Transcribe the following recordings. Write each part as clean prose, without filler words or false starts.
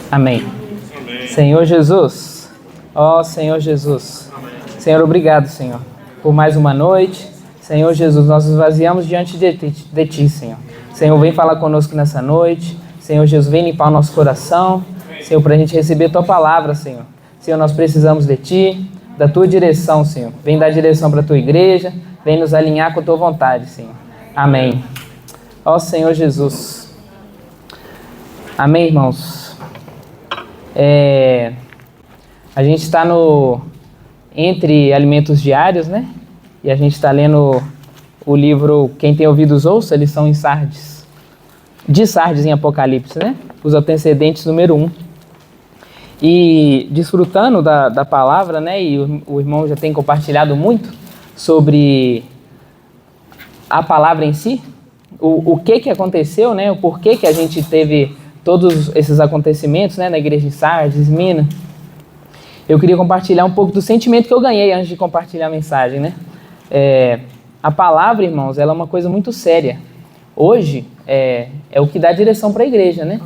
Amém. Amém. Senhor Jesus, ó Senhor Jesus, amém. Senhor, obrigado, Senhor, por mais uma noite. Senhor Jesus, nós nos vaziamos diante de Ti, Senhor. Senhor, vem falar conosco nessa noite. Senhor Jesus, vem limpar o nosso coração. Senhor, para a gente receber Tua palavra, Senhor. Senhor, nós precisamos de Ti, da Tua direção, Senhor. Vem dar direção para a Tua igreja, vem nos alinhar com a Tua vontade, Senhor. Amém. Ó Senhor Jesus. Amém, irmãos. A gente está entre alimentos diários, né? E a gente está lendo o livro Quem Tem Ouvidos Ouça, eles são em Sardes. De Sardes em Apocalipse, né? Os antecedentes número 1. E desfrutando da palavra, né? E o irmão já tem compartilhado muito sobre a palavra em si. O que aconteceu, né? O porquê que a gente teve todos esses acontecimentos, né, na igreja de Sardes, Minas. Eu queria compartilhar um pouco do sentimento que eu ganhei antes de compartilhar a mensagem, né? A palavra, irmãos, ela é uma coisa muito séria. Hoje é o que dá direção para a igreja, né?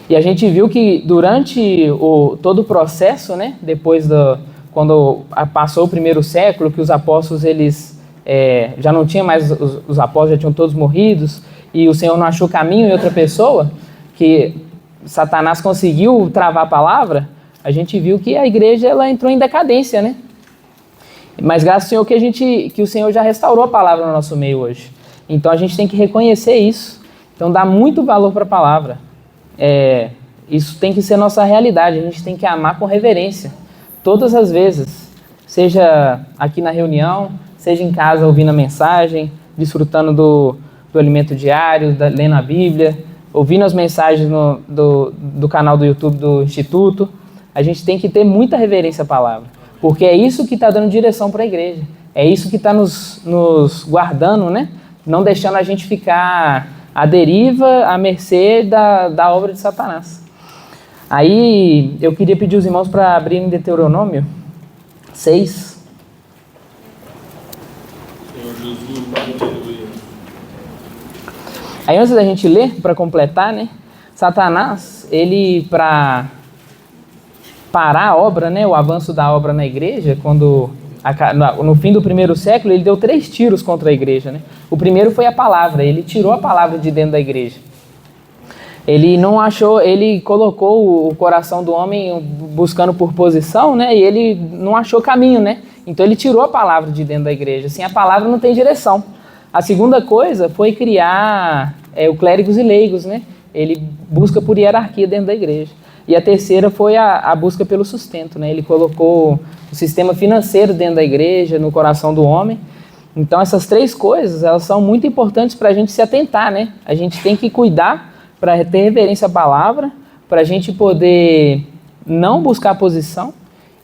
E a gente viu que durante todo o processo, né, quando passou o primeiro século, que os apóstolos, eles já não tinham mais, os apóstolos já tinham todos morridos, e o Senhor não achou caminho em outra pessoa, que Satanás conseguiu travar a palavra, a gente viu que a igreja ela entrou em decadência, né? Mas graças ao Senhor que o Senhor já restaurou a palavra no nosso meio hoje. Então a gente tem que reconhecer isso. Então dá muito valor para a palavra. Isso tem que ser nossa realidade. A gente tem que amar com reverência. Todas as vezes. Seja aqui na reunião, seja em casa ouvindo a mensagem, desfrutando do alimento diário, lendo a Bíblia, ouvindo as mensagens do canal do YouTube do Instituto. A gente tem que ter muita reverência à palavra, porque é isso que está dando direção para a igreja, é isso que está nos guardando, né? Não deixando a gente ficar à deriva, à mercê da obra de Satanás. Aí eu queria pedir os irmãos para abrirem Deuteronômio 6. Senhor Jesus, aleluia. Aí antes da gente ler, para completar, né? Satanás, ele para parar a obra, né? O avanço da obra na igreja, no fim do primeiro século, ele deu 3 tiros contra a igreja, né? O primeiro foi a palavra, ele tirou a palavra de dentro da igreja. Ele colocou o coração do homem buscando por posição, né? E ele não achou caminho, né? Então ele tirou a palavra de dentro da igreja. Assim, a palavra não tem direção. A segunda coisa foi criar o clérigos e leigos, né? Ele busca por hierarquia dentro da igreja. E a terceira foi a busca pelo sustento, né? Ele colocou o sistema financeiro dentro da igreja, no coração do homem. Então essas 3 coisas, elas são muito importantes para a gente se atentar, né? A gente tem que cuidar para ter reverência à palavra, para a gente poder não buscar posição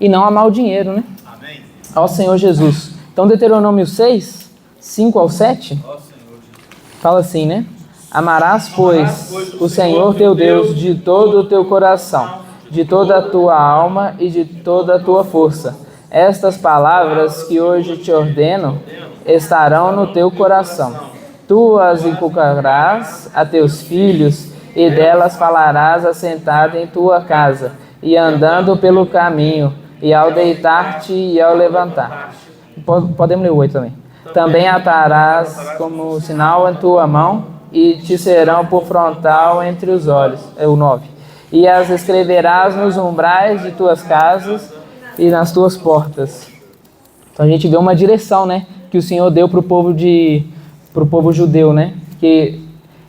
e não amar o dinheiro, né? Amém. Ó Senhor Jesus. Então Deuteronômio 6, 5 ao 7, fala assim, né? Amarás, pois, o Senhor teu Deus de todo o teu coração, de toda a tua alma e de toda a tua força. Estas palavras que hoje te ordeno estarão no teu coração. Tu as inculcarás a teus filhos e delas falarás assentado em tua casa e andando pelo caminho e ao deitar-te e ao levantar. Podemos ler o 8 também. Também atarás como sinal em tua mão e te serão por frontal entre os olhos. É o 9. E as escreverás nos umbrais de tuas casas e nas tuas portas. Então a gente vê uma direção, né, que o Senhor deu para o povo judeu, né, que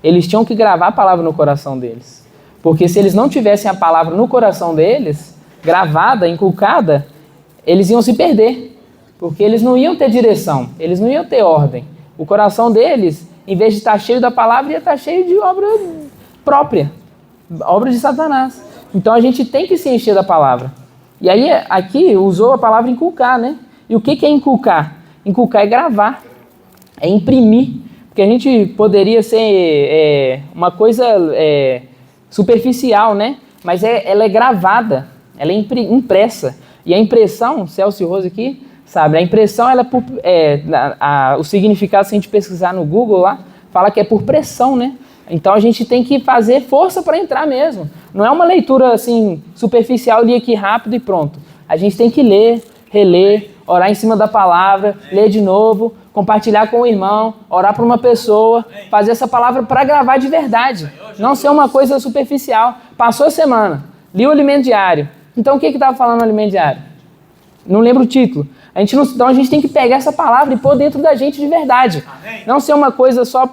eles tinham que gravar a palavra no coração deles. Porque se eles não tivessem a palavra no coração deles, gravada, inculcada, eles iam se perder. Porque eles não iam ter direção, eles não iam ter ordem. O coração deles, em vez de estar cheio da palavra, ia estar cheio de obra própria, obra de Satanás. Então a gente tem que se encher da palavra. E aí aqui usou a palavra inculcar, né? E o que é inculcar? Inculcar é gravar, é imprimir. Porque a gente poderia ser uma coisa superficial, né? Mas ela é gravada, ela é impressa. E a impressão, Celso e Rose aqui, sabe? A impressão, o significado, se a gente pesquisar no Google lá, fala que é por pressão, né? Então a gente tem que fazer força para entrar mesmo. Não é uma leitura assim superficial, li aqui rápido e pronto. A gente tem que ler, reler, orar em cima da palavra, ler de novo, compartilhar com o irmão, orar para uma pessoa, fazer essa palavra para gravar de verdade. Não ser uma coisa superficial. Passou a semana, li o alimento diário. Então o que estava falando no alimento diário? Não lembro o título. Então a gente tem que pegar essa palavra e pôr dentro da gente de verdade. Não ser uma coisa só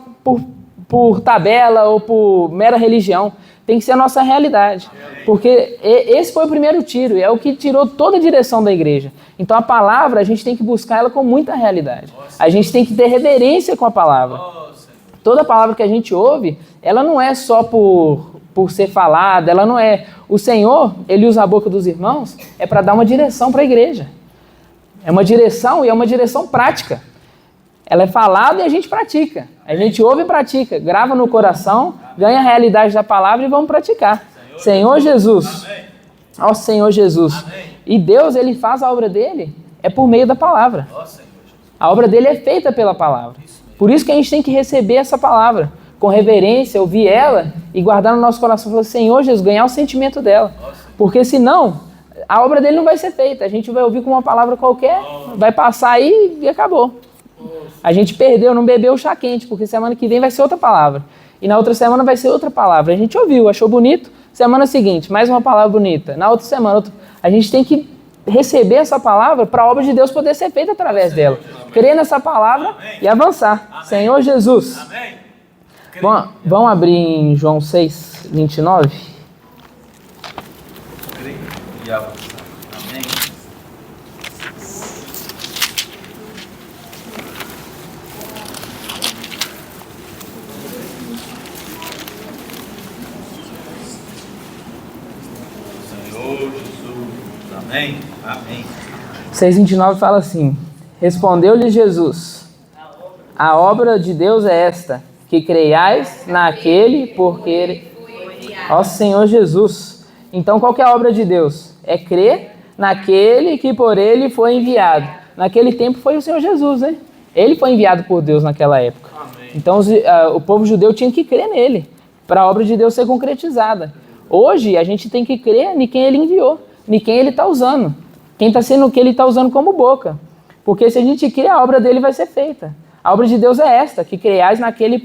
por tabela ou por mera religião. Tem que ser a nossa realidade. Porque esse foi o primeiro tiro, e é o que tirou toda a direção da igreja. Então a palavra, a gente tem que buscar ela com muita realidade. A gente tem que ter reverência com a palavra. Toda palavra que a gente ouve, ela não é só por ser falada, ela não é... O Senhor, Ele usa a boca dos irmãos, é para dar uma direção para a igreja. É uma direção e é uma direção prática. Ela é falada e a gente pratica. A gente ouve e pratica, grava no coração, ganha a realidade da palavra e vamos praticar. Senhor Jesus. Ó Senhor Jesus. E Deus, Ele faz a obra dele, é por meio da palavra. A obra dele é feita pela palavra. Por isso que a gente tem que receber essa palavra com reverência, ouvir ela e guardar no nosso coração. Falar, Senhor Jesus, ganhar o sentimento dela. Porque senão, a obra dele não vai ser feita. A gente vai ouvir com uma palavra qualquer, vai passar aí e acabou. A gente perdeu, não bebeu o chá quente, porque semana que vem vai ser outra palavra. E na outra semana vai ser outra palavra. A gente ouviu, achou bonito. Semana seguinte, mais uma palavra bonita. Na outra semana, a gente tem que receber essa palavra para a obra de Deus poder ser feita através dela. Crer nessa palavra e avançar. Senhor Jesus. Bom, vamos abrir em João 6, 29. E avançar. Amém. Senhor Jesus. Amém. Amém. 6:29 fala assim: Respondeu-lhe Jesus: A obra de Deus é esta, que creiais naquele porque ele... Ó Senhor Jesus. Então qual que é a obra de Deus? É crer naquele que por ele foi enviado. Naquele tempo foi o Senhor Jesus, né? Ele foi enviado por Deus naquela época. Amém. Então o povo judeu tinha que crer nele, para a obra de Deus ser concretizada. Hoje a gente tem que crer em quem ele enviou, em quem ele está usando. Quem está sendo o que ele está usando como boca. Porque se a gente crer, a obra dele vai ser feita. A obra de Deus é esta, que creiais naquele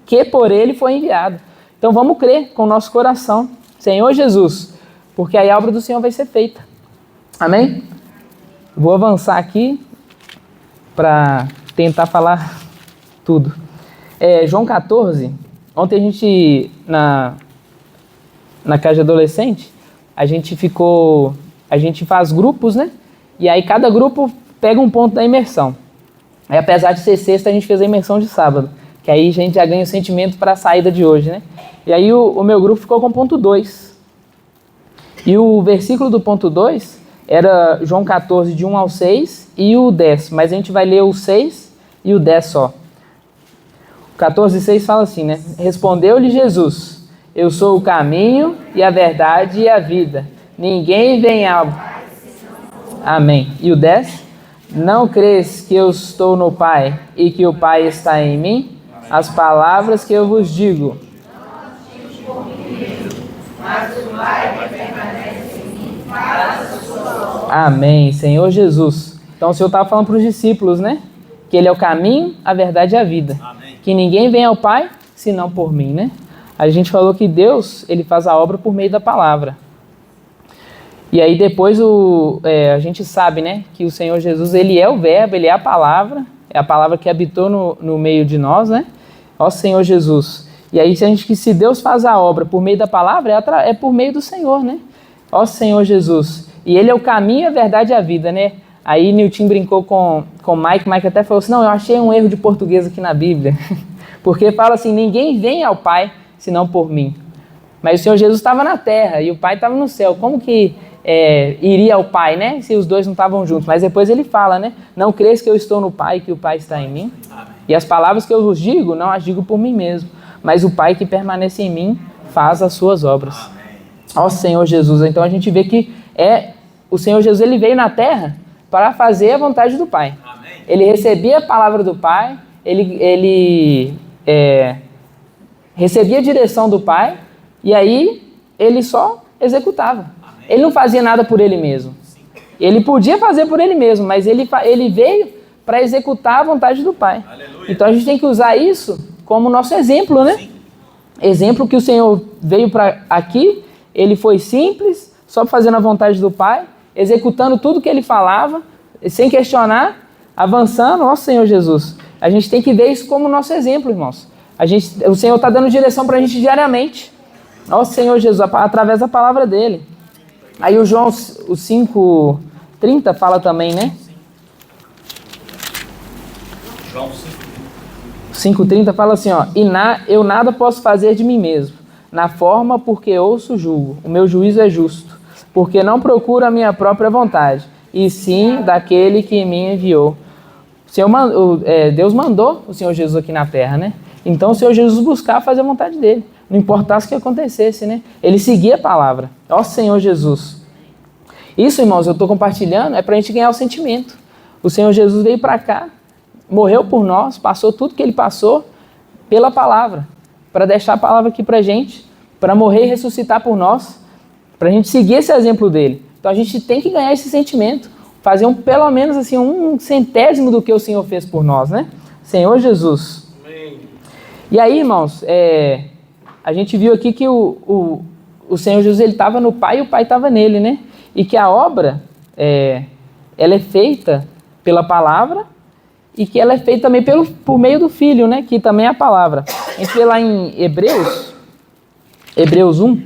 que por ele foi enviado. Então vamos crer com o nosso coração, Senhor Jesus, porque aí a obra do Senhor vai ser feita. Amém? Vou avançar aqui para tentar falar tudo. João 14, ontem a gente, na casa de adolescente, a gente faz grupos, né? E aí cada grupo pega um ponto da imersão. Aí, apesar de ser sexta, a gente fez a imersão de sábado, que aí a gente já ganha o sentimento para a saída de hoje, né? E aí o meu grupo ficou com ponto 2. E o versículo do ponto 2 era João 14, de 1 ao 6 e o 10. Mas a gente vai ler o 6 e o 10 só. O 14 e 6 fala assim, né? Respondeu-lhe Jesus: Eu sou o caminho e a verdade e a vida. Ninguém vem ao... Amém. E o 10? Não crês que eu estou no Pai e que o Pai está em mim? As palavras que eu vos digo. Amém, Senhor Jesus. Então o Senhor estava falando para os discípulos, né? Que Ele é o caminho, a verdade e a vida. Amém. Que ninguém vem ao Pai senão por mim, né? A gente falou que Deus, Ele faz a obra por meio da palavra. E aí depois a gente sabe, né, que o Senhor Jesus, Ele é o verbo, Ele é a palavra que habitou no meio de nós, né? Ó Senhor Jesus. E aí se Deus faz a obra por meio da palavra, é por meio do Senhor, né? Ó Senhor Jesus. E Ele é o caminho, a verdade e a vida, né? Aí Nilton brincou com o Mike até falou assim, não, eu achei um erro de português aqui na Bíblia. Porque fala assim, ninguém vem ao Pai senão por mim. Mas o Senhor Jesus estava na terra e o Pai estava no céu. Como que iria ao Pai, né? Se os dois não estavam juntos. Mas depois ele fala, né? Não crês que eu estou no Pai e que o Pai está em mim? Amém. E as palavras que eu vos digo, não as digo por mim mesmo. Mas o Pai que permanece em mim faz as suas obras. Amém. Ó Senhor Jesus. Então a gente vê que o Senhor Jesus, Ele veio na terra para fazer a vontade do Pai. Amém. Ele recebia a palavra do Pai, ele recebia a direção do Pai e aí ele só executava. Ele não fazia nada por ele mesmo. Ele podia fazer por ele mesmo, mas ele veio para executar a vontade do Pai. Aleluia. Então a gente tem que usar isso como nosso exemplo, né? Sim. Exemplo que o Senhor veio para aqui, ele foi simples, só fazendo a vontade do Pai, executando tudo que ele falava, sem questionar, avançando. Ó Senhor Jesus, a gente tem que ver isso como nosso exemplo, irmãos. O Senhor está dando direção para a gente diariamente. Ó Senhor Jesus, através da palavra dele. Aí o João, o 5:30 fala também, né? João 5:30 fala assim, ó, eu nada posso fazer de mim mesmo, na forma porque ouço julgo, o meu juízo é justo, porque não procuro a minha própria vontade, e sim daquele que me enviou. Deus mandou o Senhor Jesus aqui na terra, né? Então o Senhor Jesus buscava fazer a vontade dele, não importasse o que acontecesse, né? Ele seguia a palavra. Ó Senhor Jesus. Isso, irmãos, eu estou compartilhando, é para a gente ganhar o sentimento. O Senhor Jesus veio para cá, morreu por nós, passou tudo que ele passou pela palavra, para deixar a palavra aqui para a gente, para morrer e ressuscitar por nós, para a gente seguir esse exemplo dele. Então a gente tem que ganhar esse sentimento, fazer pelo menos assim, 1/100º do que o Senhor fez por nós, né? Senhor Jesus. Amém. E aí, irmãos, a gente viu aqui que o Senhor Jesus estava no Pai e o Pai estava nele, né? E que a obra, ela é feita pela palavra, e que ela é feita também por meio do Filho, né? Que também é a palavra. A gente vê lá em Hebreus 1.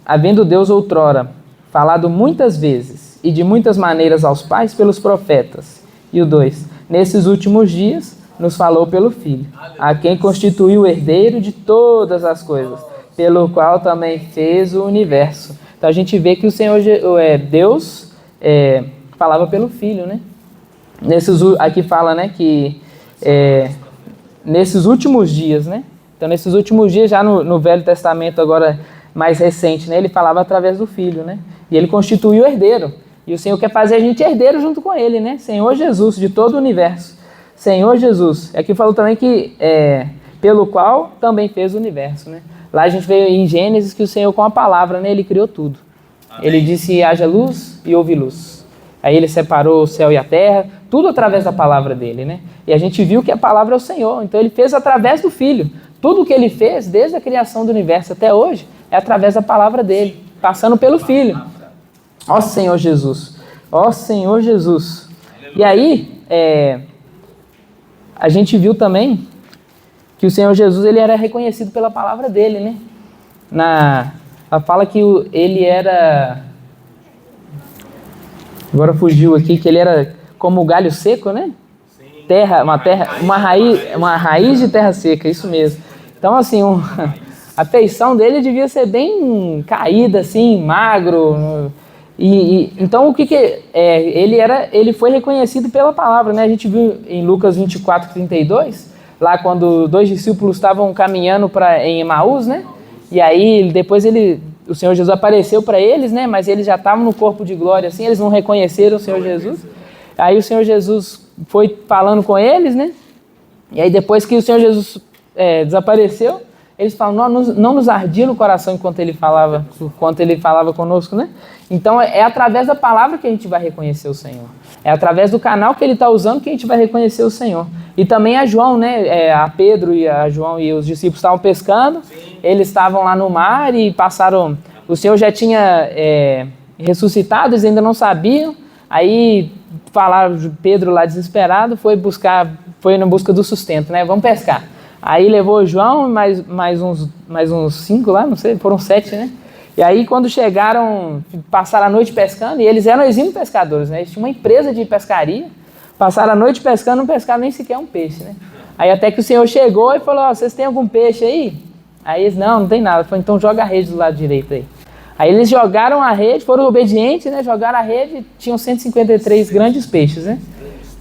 Havendo Deus outrora falado muitas vezes e de muitas maneiras aos pais pelos profetas. E o 2. Nesses últimos dias nos falou pelo Filho, a quem constituiu o herdeiro de todas as coisas, pelo qual também fez o universo. Então a gente vê que o Senhor Deus falava pelo Filho, né? Aqui fala, né, que nesses últimos dias, né? Então nesses últimos dias, já no Velho Testamento agora mais recente, né, ele falava através do Filho, né? E ele constituiu o herdeiro. E o Senhor quer fazer a gente herdeiro junto com ele, né? Senhor Jesus, de todo o universo. Senhor Jesus. Aqui falou também que pelo qual também fez o universo, né? Lá a gente vê em Gênesis que o Senhor, com a palavra, né, ele criou tudo. Amém. Ele disse, haja luz e houve luz. Aí ele separou o céu e a terra, tudo através da palavra dele, né? E a gente viu que a palavra é o Senhor, então ele fez através do Filho. Tudo o que ele fez, desde a criação do universo até hoje, é através da palavra dele, passando pelo Filho. Ó Senhor Jesus, ó Senhor Jesus. E aí, a gente viu também que o Senhor Jesus, ele era reconhecido pela palavra dele, né? Fala que ele era... Agora fugiu aqui, que ele era como o galho seco, né? Sim. Uma raiz de terra seca, isso mesmo. Então, assim, a feição dele devia ser bem caída, assim, magro. Então, ele foi reconhecido pela palavra, né? A gente viu em Lucas 24:32, lá quando 2 discípulos estavam caminhando em Emaús, né? E aí depois o Senhor Jesus apareceu para eles, né? Mas eles já estavam no corpo de glória, assim, eles não reconheceram o Senhor Jesus. Aí o Senhor Jesus foi falando com eles, né? E aí depois que o Senhor Jesus desapareceu, eles falam, não nos ardia no coração enquanto ele falava conosco, né? Então é através da palavra que a gente vai reconhecer o Senhor. É através do canal que ele está usando que a gente vai reconhecer o Senhor. E também a João, né? A Pedro e a João e os discípulos estavam pescando. Sim. Eles estavam lá no mar e passaram... O Senhor já tinha ressuscitado, eles ainda não sabiam. Aí falaram, Pedro lá desesperado, foi na busca do sustento, né? Vamos pescar. Aí levou o João e mais uns 5 lá, não sei, foram 7, né? E aí quando chegaram, passaram a noite pescando, e eles eram exímios pescadores, né? Eles tinham uma empresa de pescaria, passaram a noite pescando, não pescaram nem sequer um peixe, né? Aí até que o Senhor chegou e falou, vocês têm algum peixe aí? Aí eles, não tem nada. Falou, então joga a rede do lado direito aí. Aí eles jogaram a rede, foram obedientes, né? Jogaram a rede, tinham 153 grandes peixes, né?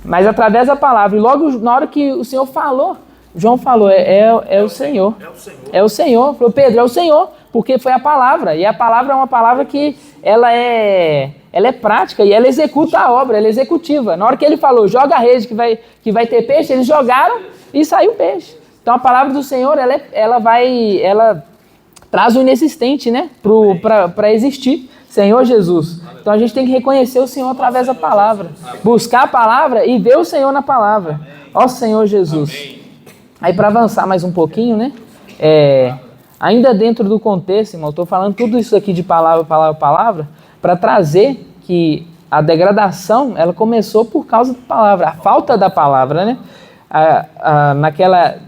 Mas através da palavra. E logo na hora que o Senhor falou, João falou, é o Senhor. É o Senhor. É o Senhor. Falou, Pedro, é o Senhor, porque foi a palavra. E a palavra é uma palavra que ela é prática e ela executa a obra, ela é executiva. Na hora que ele falou, joga a rede que vai ter peixe, eles jogaram e saiu peixe. Então a palavra do Senhor, ela traz o inexistente, né, para existir. Senhor Jesus. Então a gente tem que reconhecer o Senhor através da palavra. Buscar a palavra e ver o Senhor na palavra. Ó Senhor Jesus. Aí para avançar mais um pouquinho, né? Ainda dentro do contexto, irmão, eu estou falando tudo isso aqui de palavra, para trazer que a degradação, ela começou por causa da palavra, a falta da palavra, né?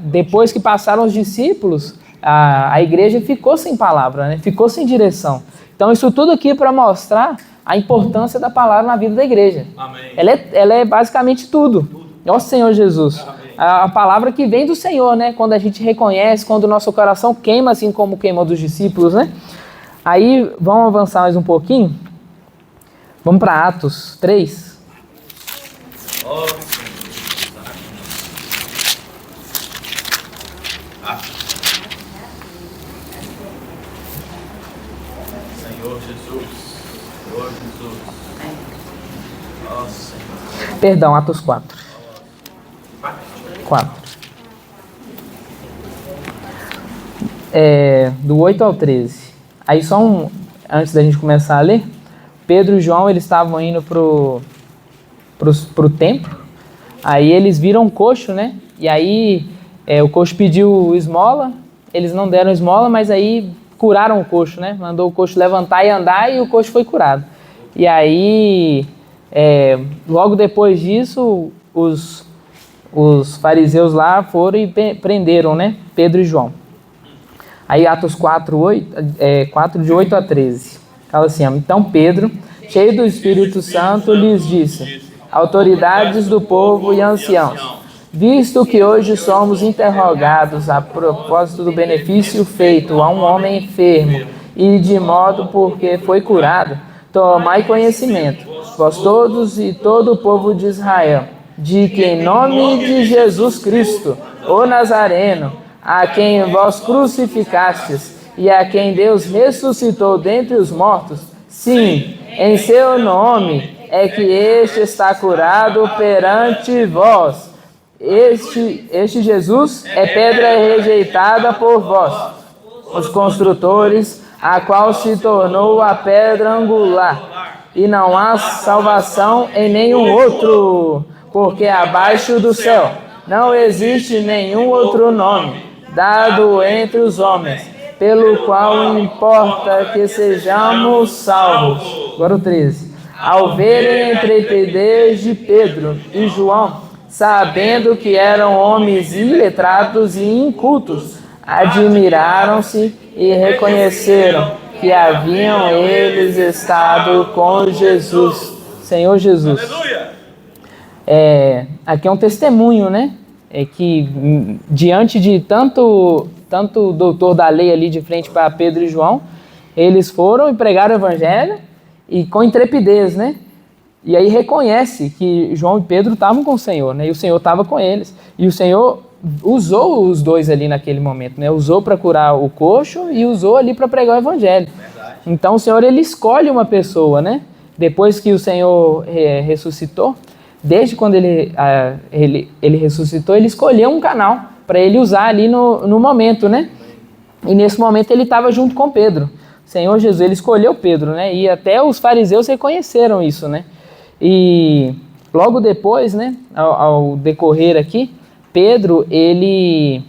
Depois que passaram os discípulos, a igreja ficou sem palavra, né? Ficou sem direção. Então isso tudo aqui para mostrar a importância da palavra na vida da igreja. Amém. Ela é basicamente tudo. Ó Senhor Jesus. A palavra que vem do Senhor, né? Quando a gente reconhece, quando o nosso coração queima, assim como queimou dos discípulos, né? Aí, vamos avançar mais um pouquinho. Vamos para Atos 3. Ó, Senhor Jesus. Senhor Jesus. Ó, Senhor. Perdão, Atos 4. 4. Do 8 ao 13. Aí antes da gente começar a ler, Pedro e João, eles estavam indo pro templo. Aí eles viram um coxo, né? E aí o coxo pediu esmola, eles não deram esmola, mas aí curaram o coxo, né? Mandou o coxo levantar e andar e o coxo foi curado. E aí, logo depois disso, os fariseus lá foram e prenderam, né? Pedro e João. Aí Atos 4, de 8 a 13. Fala assim, então Pedro, cheio do Espírito Santo, lhes disse, autoridades do povo e anciãos, visto que hoje somos interrogados a propósito do benefício feito a um homem enfermo e de modo porque foi curado, tomai conhecimento, vós todos e todo o povo de Israel, de que em nome de Jesus Cristo, o Nazareno, a quem vós crucificastes e a quem Deus ressuscitou dentre os mortos, sim, em seu nome é que este está curado perante vós. Este Jesus é pedra rejeitada por vós, os construtores, a qual se tornou a pedra angular, e não há salvação em nenhum outro, porque abaixo do céu não existe nenhum outro nome dado entre os homens, pelo qual importa que sejamos salvos. Agora o 13. Ao verem a intrepidez de Pedro e João, sabendo que eram homens iletrados e incultos, admiraram-se e reconheceram que haviam eles estado com Jesus. Senhor Jesus. Aleluia. Aqui é um testemunho, né? Que diante de tanto o doutor da lei ali de frente para Pedro e João, eles foram e pregaram o evangelho e com intrepidez, né? E aí reconhece que João e Pedro estavam com o Senhor, né? E o Senhor estava com eles. E o Senhor usou os dois ali naquele momento, né? Usou para curar o coxo e usou ali para pregar o evangelho. Verdade. Então o Senhor, ele escolhe uma pessoa, né? Depois que o Senhor ressuscitou, desde quando ele ressuscitou, ele escolheu um canal para ele usar ali no momento, né? E nesse momento ele estava junto com Pedro. O Senhor Jesus, ele escolheu Pedro, né? E até os fariseus reconheceram isso, né? E logo depois, né, ao decorrer aqui, Pedro, ele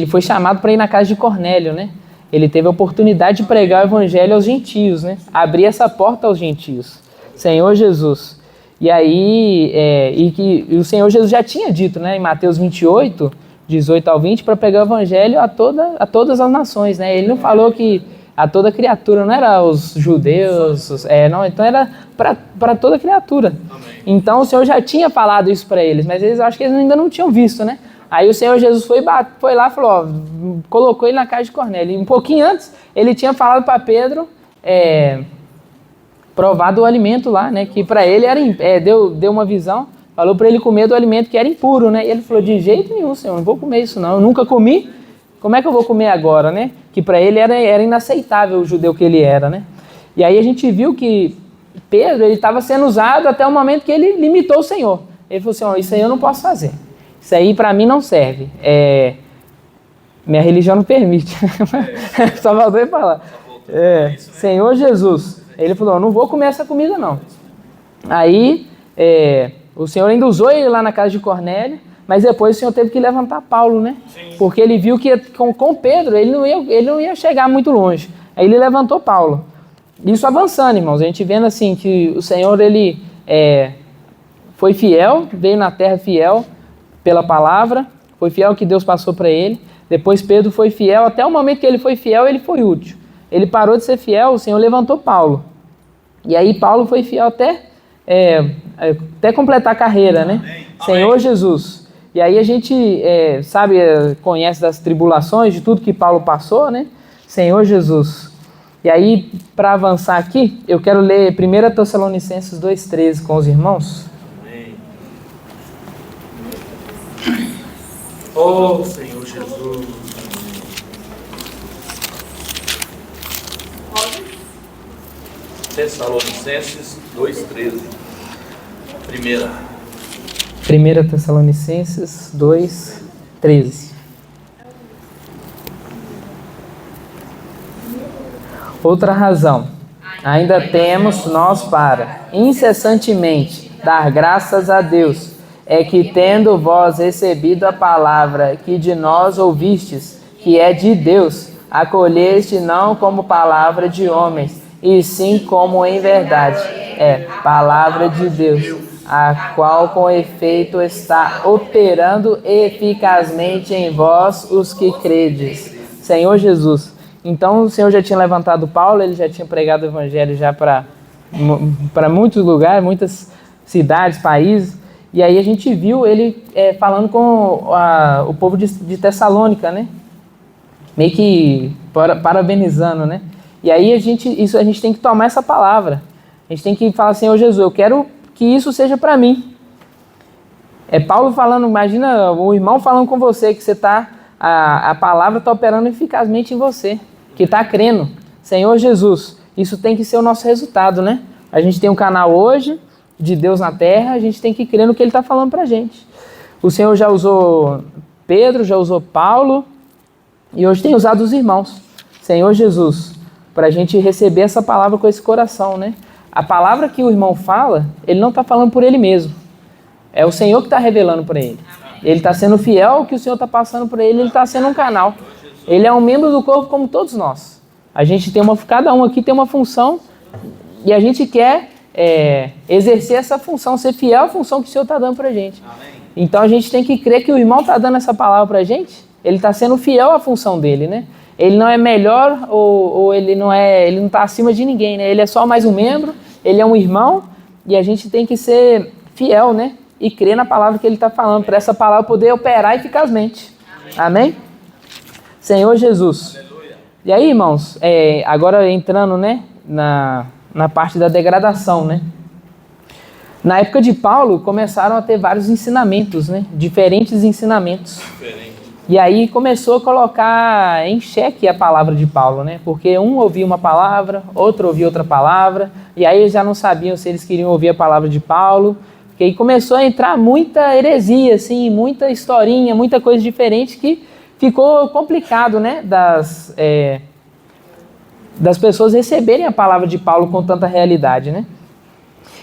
foi chamado para ir na casa de Cornélio, né? Ele teve a oportunidade de pregar o evangelho aos gentios, né? Abrir essa porta aos gentios. Senhor Jesus. E aí, e o Senhor Jesus já tinha dito, né, em Mateus 28, 18 ao 20, para pregar o evangelho a todas as nações, né? Ele não falou que a toda criatura, não era os judeus, não, então era para toda criatura. Amém. Então o Senhor já tinha falado isso para eles, mas eles acho que eles ainda não tinham visto, né? Aí o Senhor Jesus foi lá e falou, colocou ele na casa de Cornélio. E um pouquinho antes, ele tinha falado para Pedro provado o alimento lá, né? Que para ele era deu uma visão falou para ele comer do alimento que era impuro, né? E ele falou, de jeito nenhum, Senhor, não vou comer isso não, eu nunca comi, como é que eu vou comer agora, né? Que para ele era inaceitável o judeu que ele era, né? E aí a gente viu que Pedro, ele estava sendo usado até o momento que ele limitou o Senhor. Ele falou assim, isso aí eu não posso fazer, isso aí para mim não serve, minha religião não permite, só faltou ele falar, Senhor Jesus, ele falou, não vou comer essa comida não. Aí o Senhor ainda usou ele lá na casa de Cornélio, mas depois o Senhor teve que levantar Paulo, né? Porque ele viu que com Pedro ele não ia chegar muito longe. Aí ele levantou Paulo. Isso avançando, irmãos, a gente vendo assim que o Senhor ele foi fiel, veio na terra fiel pela palavra, foi fiel ao que Deus passou para ele. Depois Pedro foi fiel, até o momento que ele foi fiel, ele foi útil. Ele parou de ser fiel, o Senhor levantou Paulo. E aí Paulo foi fiel até completar a carreira, né? Amém. Senhor Jesus. E aí a gente conhece das tribulações, de tudo que Paulo passou, né? Senhor Jesus. E aí, para avançar aqui, eu quero ler 1 Tessalonicenses 2,13 com os irmãos. Amém. Oh, Senhor Jesus. Tessalonicenses 2,13. 1 Tessalonicenses 2,13. Outra razão, ainda temos nós para incessantemente dar graças a Deus, é que tendo vós recebido a palavra que de nós ouvistes, que é de Deus, acolheste não como palavra de homens, e sim como em verdade palavra de Deus, a qual com efeito está operando eficazmente em vós os que credes. Senhor Jesus. Então o Senhor já tinha levantado Paulo, ele já tinha pregado o evangelho já para muitos lugares, muitas cidades, países. E aí a gente viu ele falando com o povo de Tessalônica, né? Meio que parabenizando, né? E aí a gente tem que tomar essa palavra. A gente tem que falar, Senhor Jesus, eu quero que isso seja para mim. Paulo falando, imagina o irmão falando com você, que você está, a palavra está operando eficazmente em você, que está crendo. Senhor Jesus, isso tem que ser o nosso resultado, né? A gente tem um canal hoje, de Deus na terra, a gente tem que crer no que Ele está falando para a gente. O Senhor já usou Pedro, já usou Paulo, e hoje tem usado os irmãos. Senhor Jesus, para a gente receber essa palavra com esse coração, né? A palavra que o irmão fala, ele não está falando por ele mesmo. É o Senhor que está revelando para ele. Ele está sendo fiel ao que o Senhor está passando para ele, ele está sendo um canal. Ele é um membro do corpo como todos nós. A gente tem cada um aqui tem uma função e a gente quer exercer essa função, ser fiel à função que o Senhor está dando para a gente. Então a gente tem que crer que o irmão está dando essa palavra para a gente, ele está sendo fiel à função dele, né? Ele não é melhor ou ele não está acima de ninguém, né? Ele é só mais um membro, ele é um irmão e a gente tem que ser fiel, né? E crer na palavra que ele está falando, para essa palavra poder operar eficazmente. Amém? Senhor Jesus. Aleluia. E aí, irmãos, agora entrando, né, na parte da degradação, né? Na época de Paulo, começaram a ter vários ensinamentos, né? Diferentes ensinamentos. E aí começou a colocar em xeque a palavra de Paulo, né? Porque um ouvia uma palavra, outro ouvia outra palavra, e aí eles já não sabiam se eles queriam ouvir a palavra de Paulo. E aí começou a entrar muita heresia, assim, muita historinha, muita coisa diferente que ficou complicado, né? Das pessoas receberem a palavra de Paulo com tanta realidade, né?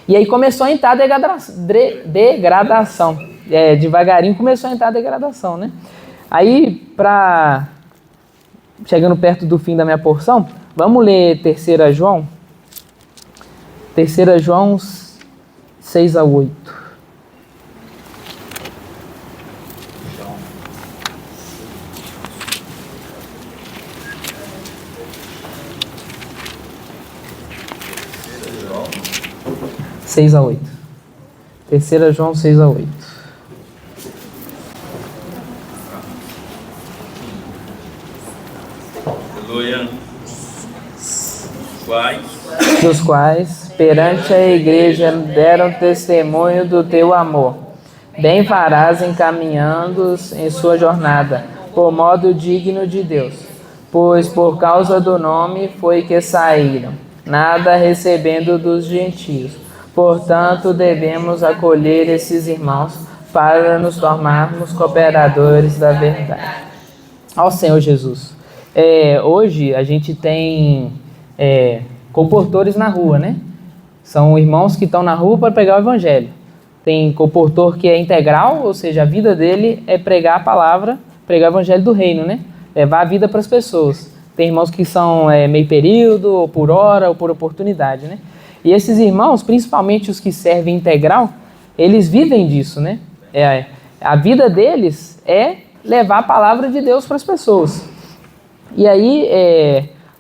E aí começou a entrar a degradação. Devagarinho começou a entrar a degradação, né? Aí, chegando perto do fim da minha porção, vamos ler 3 João? 3 João 6-8. João. 6-8. 3 João 6-8. Aleluia. Quais? Dos quais perante a igreja deram testemunho do teu amor. Bem farás encaminhando-os em sua jornada, por modo digno de Deus. Pois por causa do nome foi que saíram, nada recebendo dos gentios. Portanto, devemos acolher esses irmãos para nos tornarmos cooperadores da verdade. Ao Senhor Jesus. Hoje a gente tem comportores na rua, né? São irmãos que estão na rua para pregar o evangelho. Tem comportor que é integral, ou seja, a vida dele é pregar a palavra, pregar o evangelho do reino, né? Levar a vida para as pessoas. Tem irmãos que são meio período, ou por hora, ou por oportunidade, né? E esses irmãos, principalmente os que servem integral, eles vivem disso, né? A vida deles é levar a palavra de Deus para as pessoas. E aí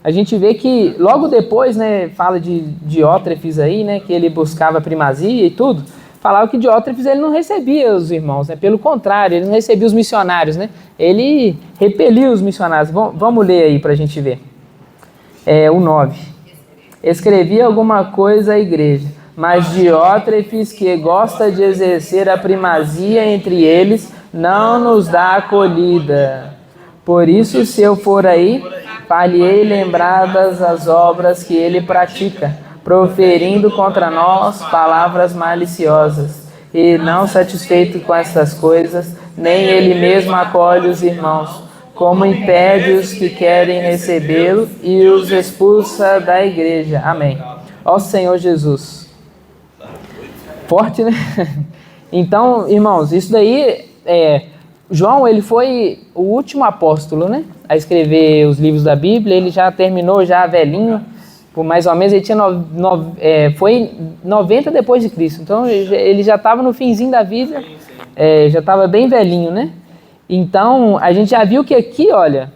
a gente vê que logo depois, né, fala de Diótrefes aí, né, que ele buscava primazia e tudo. Falava que Diótrefes ele não recebia os irmãos, né? Pelo contrário, ele não recebia os missionários, né? Ele repelia os missionários. Vamos ler aí para a gente ver. O 9. Escrevia alguma coisa à igreja, mas Diótrefes, que gosta de exercer a primazia entre eles, não nos dá acolhida. Por isso, se eu for aí, far-lhe-ei lembradas as obras que ele pratica, proferindo contra nós palavras maliciosas. E não satisfeito com estas coisas, nem ele mesmo acolhe os irmãos, como impede os que querem recebê-lo e os expulsa da igreja. Amém. Ó Senhor Jesus. Forte, né? Então, irmãos, isso daí João, ele foi o último apóstolo, né, a escrever os livros da Bíblia. Ele já terminou, já velhinho, por mais ou menos, ele tinha foi 90 depois de Cristo. Então, ele já estava no finzinho da vida, já estava bem velhinho, né? Então, a gente já viu que aqui, olha,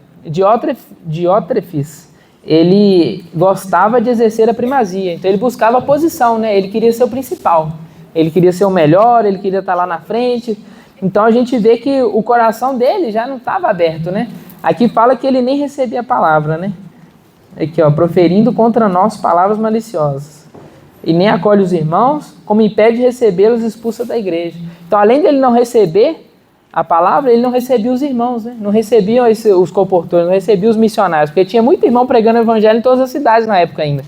Diótrefes, ele gostava de exercer a primazia. Então, ele buscava a posição, né? Ele queria ser o principal. Ele queria ser o melhor, ele queria estar lá na frente. Então a gente vê que o coração dele já não estava aberto, né? Aqui fala que ele nem recebia a palavra, né? Aqui, ó, proferindo contra nós palavras maliciosas. E nem acolhe os irmãos, como impede de recebê-los, expulsa da igreja. Então, além dele não receber a palavra, ele não recebia os irmãos, né? Não recebia os comportores, não recebia os missionários, porque tinha muito irmão pregando o evangelho em todas as cidades na época ainda.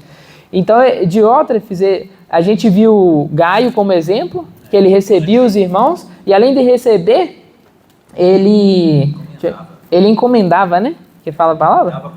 Então, Diótrefes, a gente viu Gaio como exemplo, que ele recebia os irmãos, e além de receber, ele encomendava, né? Que fala a palavra?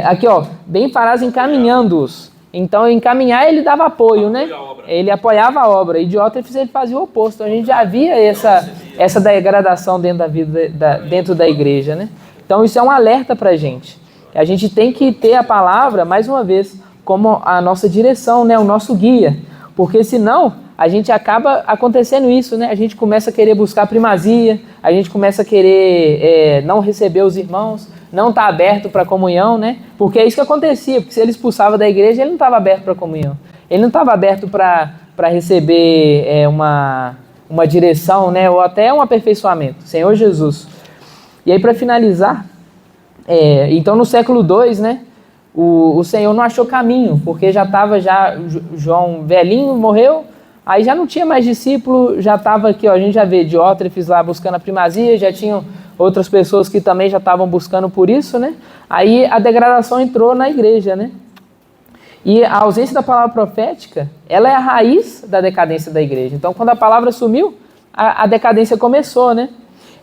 Aqui, ó, bem farás encaminhando-os. Então, encaminhar, ele dava apoio, né? Ele apoiava a obra. E Diótrefes, ele fazia o oposto. A gente já via essa degradação dentro da vida, dentro da igreja, né? Então, isso é um alerta para a gente. A gente tem que ter a palavra, mais uma vez, como a nossa direção, né? O nosso guia. Porque senão a gente acaba acontecendo isso, né? A gente começa a querer buscar primazia, a gente começa a querer não receber os irmãos, não estar aberto para a comunhão, né? Porque é isso que acontecia, porque se ele expulsava da igreja, ele não estava aberto para a comunhão. Ele não estava aberto para receber uma direção, né? Ou até um aperfeiçoamento. Senhor Jesus. E aí, para finalizar, então no século II, né? O Senhor não achou caminho, porque já estava João velhinho, morreu. Aí já não tinha mais discípulo, já estava aqui, ó, a gente já vê Diótrefes lá buscando a primazia, já tinham outras pessoas que também já estavam buscando por isso, né? Aí a degradação entrou na igreja, né? E a ausência da palavra profética, ela é a raiz da decadência da igreja. Então, quando a palavra sumiu, a decadência começou, né?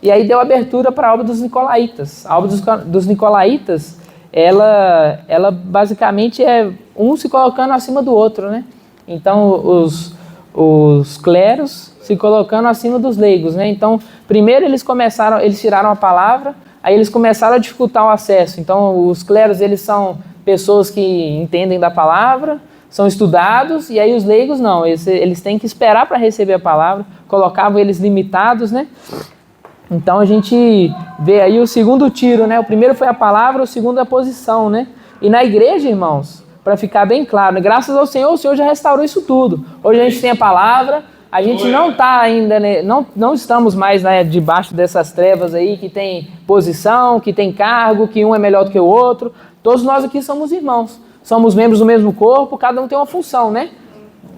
E aí deu abertura para a obra dos nicolaítas. A obra dos nicolaítas, ela basicamente é um se colocando acima do outro, né? Então, os cleros se colocando acima dos leigos, né? Então, primeiro eles tiraram a palavra, aí eles começaram a dificultar o acesso. Então, os cleros, eles são pessoas que entendem da palavra, são estudados, e aí os leigos não, eles têm que esperar para receber a palavra, colocavam eles limitados, né? Então, a gente vê aí o segundo tiro, né? O primeiro foi a palavra, o segundo a posição, né? E na igreja, irmãos, para ficar bem claro, né? Graças ao Senhor, o Senhor já restaurou isso tudo. Hoje a gente tem a palavra, a gente não está ainda, né? não estamos mais, né, debaixo dessas trevas aí, que tem posição, que tem cargo, que um é melhor do que o outro. Todos nós aqui somos irmãos, somos membros do mesmo corpo, cada um tem uma função, né?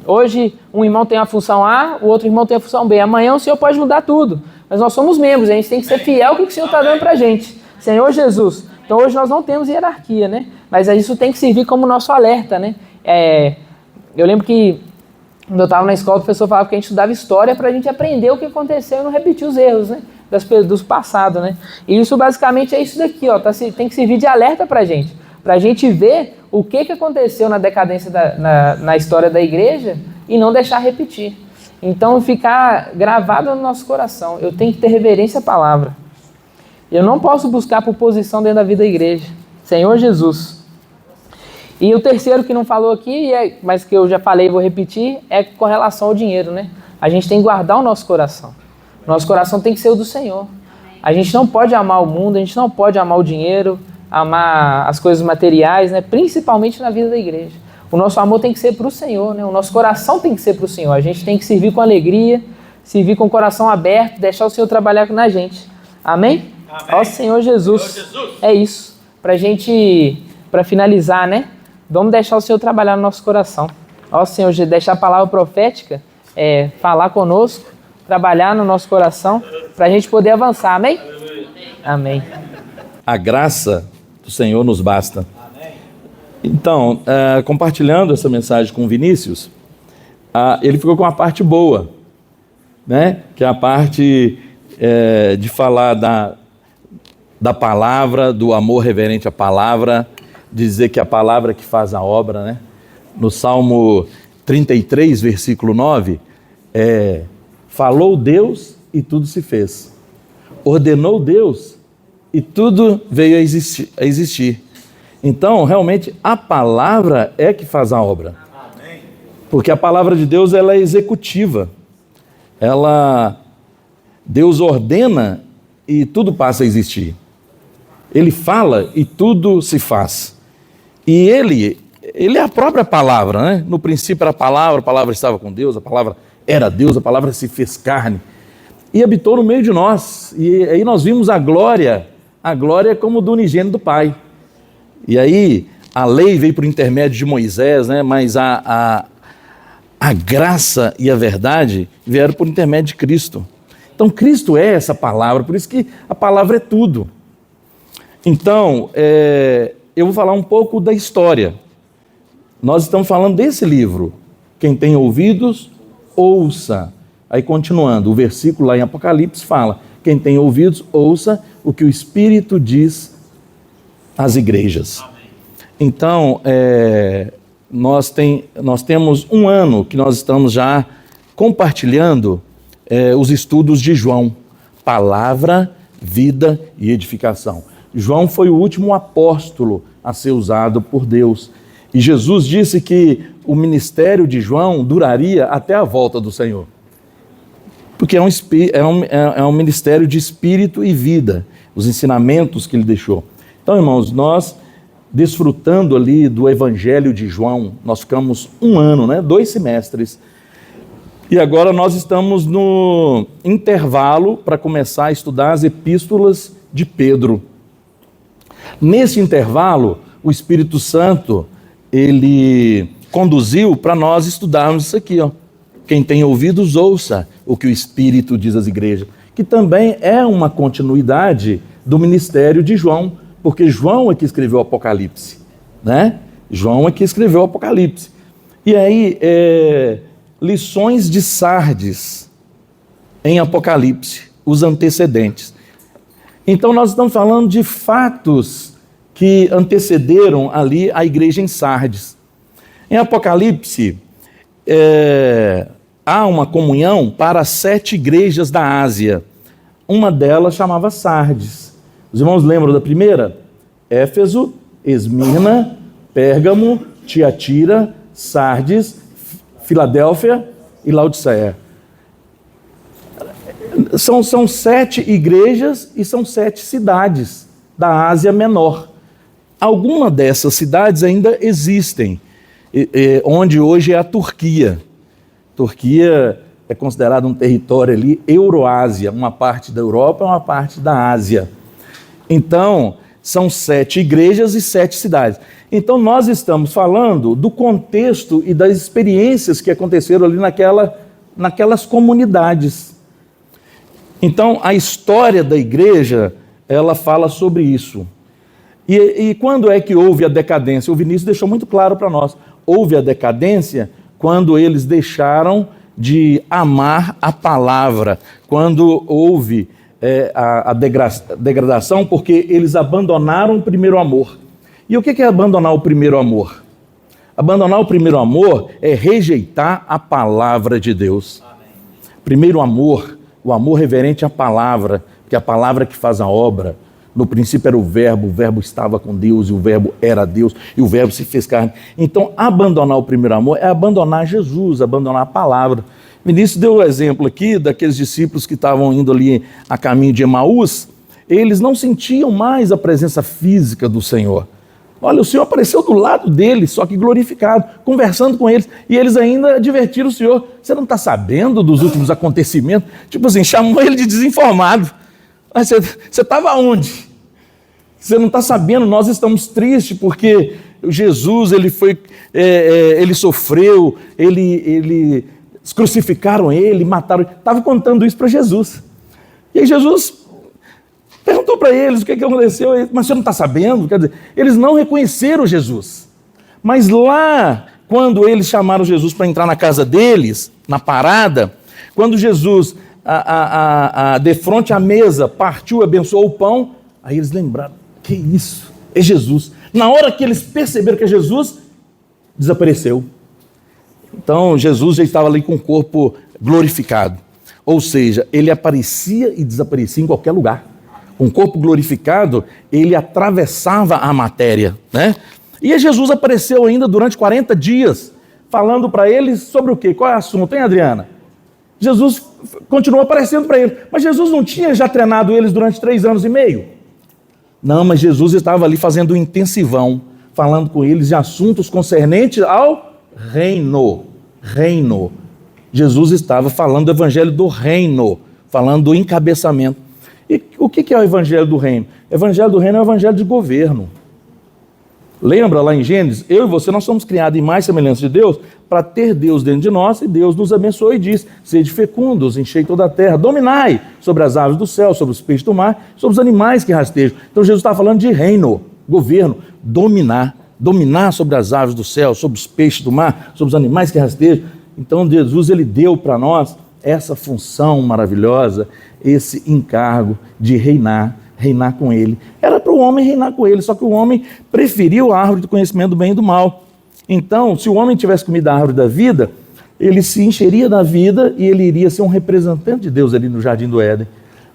Hoje um irmão tem a função A, o outro irmão tem a função B. Amanhã o Senhor pode mudar tudo. Mas nós somos membros, a gente tem que ser fiel ao que o Senhor está dando para a gente. Senhor Jesus. Então hoje nós não temos hierarquia, né? Mas isso tem que servir como nosso alerta, né? Eu lembro que quando eu estava na escola, o professor falava que a gente estudava história para a gente aprender o que aconteceu e não repetir os erros, né? Dos passados, né? E isso basicamente é isso daqui, ó. Tem que servir de alerta para a gente ver o que aconteceu na decadência na história da igreja e não deixar repetir. Então ficar gravado no nosso coração. Eu tenho que ter reverência à palavra. Eu não posso buscar por posição dentro da vida da igreja. Senhor Jesus. E o terceiro que não falou aqui, mas que eu já falei e vou repetir, é com relação ao dinheiro, né? A gente tem que guardar o nosso coração. Nosso coração tem que ser o do Senhor. A gente não pode amar o mundo, a gente não pode amar o dinheiro, amar as coisas materiais, né? Principalmente na vida da igreja. O nosso amor tem que ser para o Senhor, né? O nosso coração tem que ser para o Senhor. A gente tem que servir com alegria, servir com o coração aberto, deixar o Senhor trabalhar na gente. Amém? Amém. Ó Senhor Jesus. É isso. Para finalizar, né? Vamos deixar o Senhor trabalhar no nosso coração. Ó Senhor, deixar a palavra profética falar conosco, trabalhar no nosso coração, para a gente poder avançar. Amém? Amém. A graça do Senhor nos basta. Então, compartilhando essa mensagem com o Vinícius, ele ficou com a parte boa, né? Que é a parte de falar da palavra, do amor reverente à palavra, dizer que a palavra que faz a obra, né? No Salmo 33, versículo 9, falou Deus e tudo se fez. Ordenou Deus e tudo veio a existir. Então, realmente, a palavra é que faz a obra. Amém. Porque a palavra de Deus, ela é executiva. Deus ordena e tudo passa a existir. Ele fala e tudo se faz. E ele é a própria palavra, né? No princípio era a palavra estava com Deus, a palavra era Deus, a palavra se fez carne e habitou no meio de nós. E aí nós vimos a glória como do unigênito do Pai. E aí a lei veio por intermédio de Moisés, né? Mas a graça e a verdade vieram por intermédio de Cristo. Então Cristo é essa palavra, por isso que a palavra é tudo. Então, eu vou falar um pouco da história. Nós estamos falando desse livro. Quem tem ouvidos, ouça. Aí continuando, o versículo lá em Apocalipse fala: quem tem ouvidos, ouça o que o Espírito diz às igrejas. Então, nós temos um ano que nós estamos já compartilhando os estudos de João. Palavra, vida e edificação. João foi o último apóstolo a ser usado por Deus. E Jesus disse que o ministério de João duraria até a volta do Senhor. Porque é um ministério de espírito e vida, os ensinamentos que ele deixou. Então, irmãos, nós desfrutando ali do Evangelho de João, nós ficamos um ano, né? 2 semestres. E agora nós estamos no intervalo para começar a estudar as epístolas de Pedro. Nesse intervalo, o Espírito Santo, ele conduziu para nós estudarmos isso aqui, ó. Quem tem ouvidos, ouça o que o Espírito diz às igrejas, que também é uma continuidade do ministério de João, porque João é que escreveu o Apocalipse, né? João é que escreveu o Apocalipse. E aí, lições de Sardes em Apocalipse, os antecedentes. Então nós estamos falando de fatos que antecederam ali a igreja em Sardes. Em Apocalipse, há uma comunhão para 7 igrejas da Ásia. Uma delas chamava Sardes. Os irmãos lembram da primeira? Éfeso, Esmirna, Pérgamo, Tiatira, Sardes, Filadélfia e Laodiceia. São 7 igrejas e são 7 cidades da Ásia Menor. Algumas dessas cidades ainda existem, onde hoje é a Turquia. Turquia é considerado um território ali, Euroásia, uma parte da Europa e uma parte da Ásia. Então, são 7 igrejas e 7 cidades. Então nós estamos falando do contexto e das experiências que aconteceram ali naquelas comunidades. Então a história da igreja, ela fala sobre isso. E quando é que houve a decadência? O Vinícius deixou muito claro para nós. Houve a decadência quando eles deixaram de amar a palavra, quando houve a degradação, porque eles abandonaram o primeiro amor. E o que é abandonar o primeiro amor? Abandonar o primeiro amor é rejeitar a palavra de Deus. Amém. Primeiro amor, o amor reverente à palavra, que é a palavra que faz a obra. No princípio era o verbo estava com Deus, e o verbo era Deus, e o verbo se fez carne. Então, abandonar o primeiro amor é abandonar Jesus, abandonar a palavra. Vinícius deu o exemplo aqui daqueles discípulos que estavam indo ali a caminho de Emaús. Eles não sentiam mais a presença física do Senhor. Olha, o Senhor apareceu do lado deles, só que glorificado, conversando com eles, e eles ainda advertiram o Senhor. Você não está sabendo dos últimos acontecimentos? Tipo assim, chamou ele de desinformado. Mas você estava onde? Você não está sabendo, nós estamos tristes porque Jesus, ele sofreu, eles crucificaram ele, mataram ele. Estava contando isso para Jesus. E aí Jesus perguntou para eles o que aconteceu, mas você não está sabendo? Quer dizer, eles não reconheceram Jesus. Mas lá, quando eles chamaram Jesus para entrar na casa deles, na parada, quando Jesus, de frente à mesa, partiu, abençoou o pão, aí eles lembraram, que isso? É Jesus. Na hora que eles perceberam que é Jesus, desapareceu. Então, Jesus já estava ali com o corpo glorificado. Ou seja, ele aparecia e desaparecia em qualquer lugar. Com o corpo glorificado, ele atravessava a matéria, né? E Jesus apareceu ainda durante 40 dias, falando para eles sobre o quê? Qual é o assunto, hein, Adriana? Jesus continuou aparecendo para eles. Mas Jesus não tinha já treinado eles durante 3 anos e meio? Não, mas Jesus estava ali fazendo um intensivão, falando com eles de assuntos concernentes ao reino. Reino. Jesus estava falando do evangelho do reino, falando do encabeçamento. E o que é o evangelho do reino? O evangelho do reino é o evangelho de governo. Lembra lá em Gênesis? Eu e você, nós somos criados em mais semelhança de Deus para ter Deus dentro de nós, e Deus nos abençoou e diz, sede fecundos, enchei toda a terra, dominai sobre as aves do céu, sobre os peixes do mar, sobre os animais que rastejam. Então Jesus está falando de reino, governo, dominar sobre as aves do céu, sobre os peixes do mar, sobre os animais que rastejam. Então Jesus, ele deu para nós essa função maravilhosa, esse encargo de reinar com ele. Era para o homem reinar com ele, só que o homem preferiu a árvore do conhecimento do bem e do mal. Então, se o homem tivesse comido a árvore da vida, ele se encheria da vida e ele iria ser um representante de Deus ali no Jardim do Éden.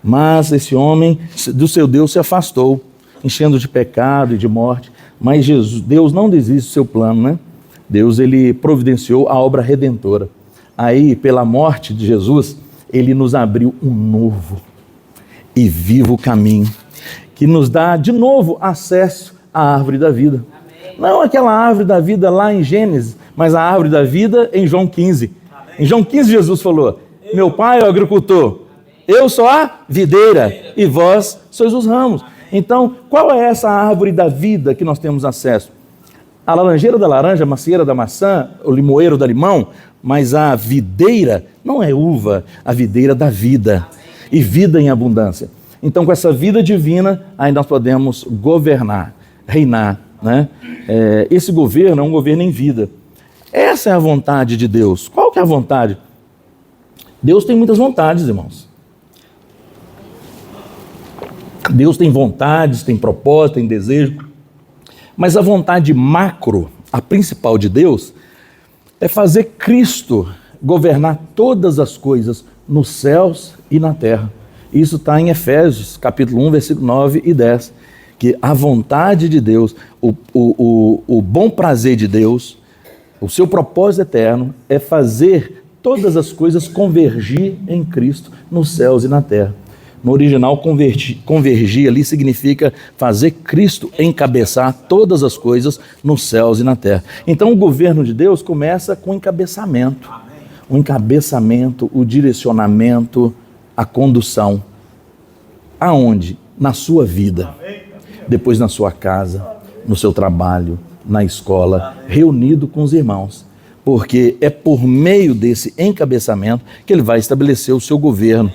Mas esse homem do seu Deus se afastou, enchendo de pecado e de morte. Mas Deus não desiste do seu plano, né? Deus, ele providenciou a obra redentora. Aí, pela morte de Jesus, ele nos abriu um novo e vivo caminho, que nos dá de novo acesso à árvore da vida. Amém. Não aquela árvore da vida lá em Gênesis, mas a árvore da vida em João 15. Amém. Em João 15 Jesus falou, meu pai é o agricultor, eu sou a videira e vós sois os ramos. Então, qual é essa árvore da vida que nós temos acesso? A laranjeira da laranja, a macieira da maçã, o limoeiro da limão, mas a videira não é uva, a videira da vida. E vida em abundância. Então, com essa vida divina, aí nós podemos governar, reinar, né? Esse governo é um governo em vida. Essa é a vontade de Deus. Qual que é a vontade? Deus tem muitas vontades, irmãos. Deus tem vontades, tem propósito, tem desejo. Mas a vontade macro, a principal de Deus, é fazer Cristo governar todas as coisas nos céus e na terra. Isso está em Efésios, capítulo 1, versículo 9 e 10, que a vontade de Deus, o bom prazer de Deus, o seu propósito eterno é fazer todas as coisas convergir em Cristo nos céus e na terra. No original, convergir ali significa fazer Cristo encabeçar todas as coisas nos céus e na terra. Então o governo de Deus começa com encabeçamento. O encabeçamento, o direcionamento, a condução. Aonde? Na sua vida. Depois na sua casa, no seu trabalho, na escola, reunido com os irmãos, porque é por meio desse encabeçamento que ele vai estabelecer o seu governo,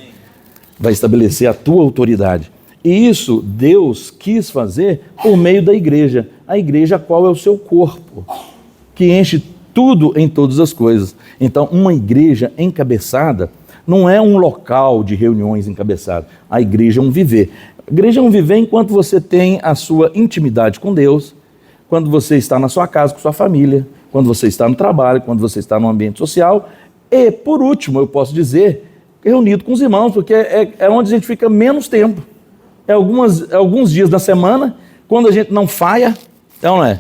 vai estabelecer a tua autoridade. E isso Deus quis fazer por meio da igreja, a igreja qual é o seu corpo, que enche tudo em todas as coisas. Então, uma igreja encabeçada não é um local de reuniões encabeçado, a igreja é um viver. A igreja é um viver enquanto você tem a sua intimidade com Deus, quando você está na sua casa com sua família, quando você está no trabalho, quando você está no ambiente social. E, por último, eu posso dizer, reunido com os irmãos, porque é onde a gente fica menos tempo. É alguns dias da semana, quando a gente não falha, então não é.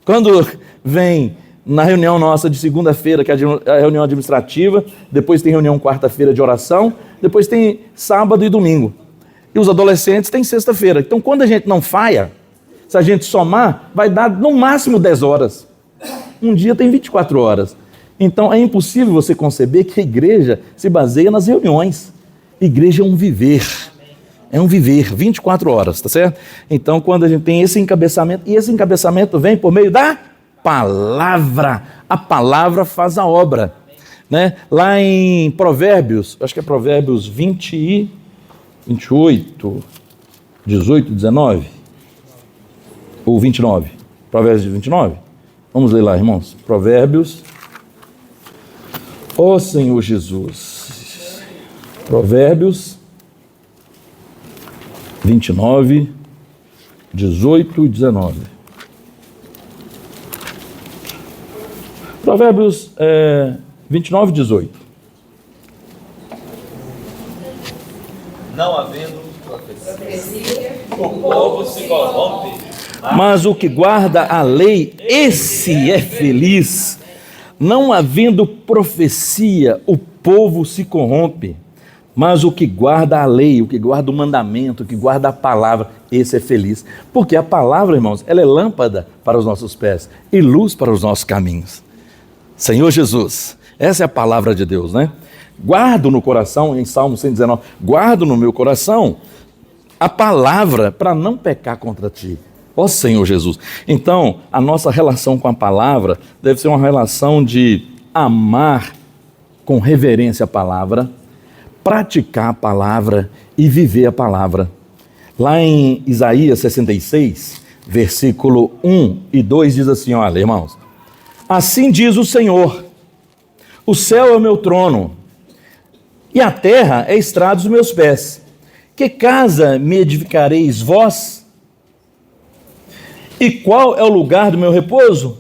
Quando vem na reunião nossa de segunda-feira, que é a reunião administrativa, depois tem reunião quarta-feira de oração, depois tem sábado e domingo. E os adolescentes têm sexta-feira. Então, quando a gente não falha, se a gente somar, vai dar no máximo 10 horas. Um dia tem 24 horas. Então, é impossível você conceber que a igreja se baseia nas reuniões. Igreja é um viver. É um viver, 24 horas, tá certo? Então, quando a gente tem esse encabeçamento, e esse encabeçamento vem por meio da palavra. A palavra faz a obra, né? Lá em Provérbios, acho que é Provérbios 28, 18, 19, ou 29, Provérbios 29. Vamos ler lá, irmãos. Provérbios. Ó Senhor Jesus. Provérbios 29, 18 e 19. Provérbios 29, 18. Não havendo profecia, o povo se corrompe. Mas o que guarda a lei, esse é feliz. Não havendo profecia, o povo se corrompe. Mas o que guarda a lei, o que guarda o mandamento, o que guarda a palavra, esse é feliz. Porque a palavra, irmãos, ela é lâmpada para os nossos pés e luz para os nossos caminhos. Senhor Jesus, essa é a palavra de Deus, né? Guardo no coração, em Salmo 119, guardo no meu coração a palavra para não pecar contra ti. Ó Senhor Jesus. Então, a nossa relação com a palavra deve ser uma relação de amar com reverência a palavra, praticar a palavra e viver a palavra. Lá em Isaías 66, versículo 1 e 2 diz assim, olha, irmãos. Assim diz o Senhor, o céu é o meu trono e a terra é estrado dos meus pés. Que casa me edificareis vós? E qual é o lugar do meu repouso?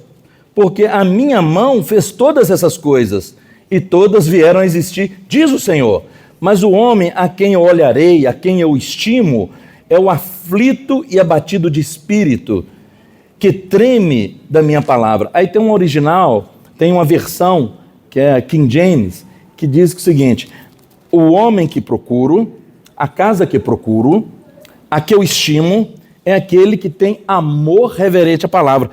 Porque a minha mão fez todas essas coisas e todas vieram a existir, diz o Senhor. Mas o homem a quem eu olharei, a quem eu estimo, é o aflito e abatido de espírito, que treme da minha palavra. Aí tem um original, tem uma versão, que é a King James, que diz o seguinte, o homem que procuro, a casa que procuro, a que eu estimo, é aquele que tem amor reverente à palavra.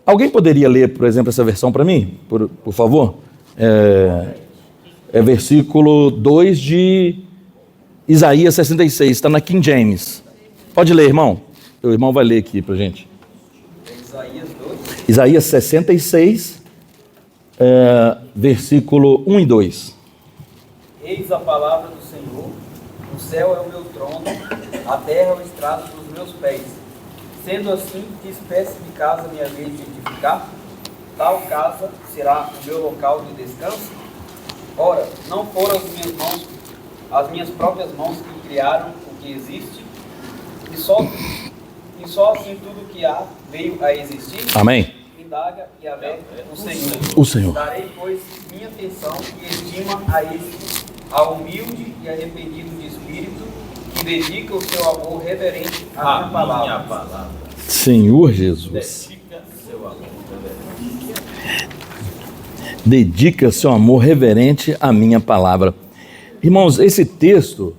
Alguém poderia ler, por exemplo, essa versão para mim, por favor? É versículo 2 de Isaías 66, está na King James. Pode ler, irmão. O irmão vai ler aqui para a gente. Isaías 66, versículo 1 e 2. Eis a palavra do Senhor, o céu é o meu trono, a terra é o estrado dos meus pés. Sendo assim, que espécie de casa me havia de edificar? Tal casa será o meu local de descanso? Ora, não foram as minhas próprias mãos que criaram o que existe, e só assim tudo que há veio a existir? Amém. Indaga e aberta o Senhor. O Senhor. Darei, pois, minha atenção e estima a esse, ao humilde e arrependido de espírito, que dedica o seu amor reverente à minha palavra. Senhor Jesus. Dedica seu amor reverente à minha palavra. Irmãos, esse texto,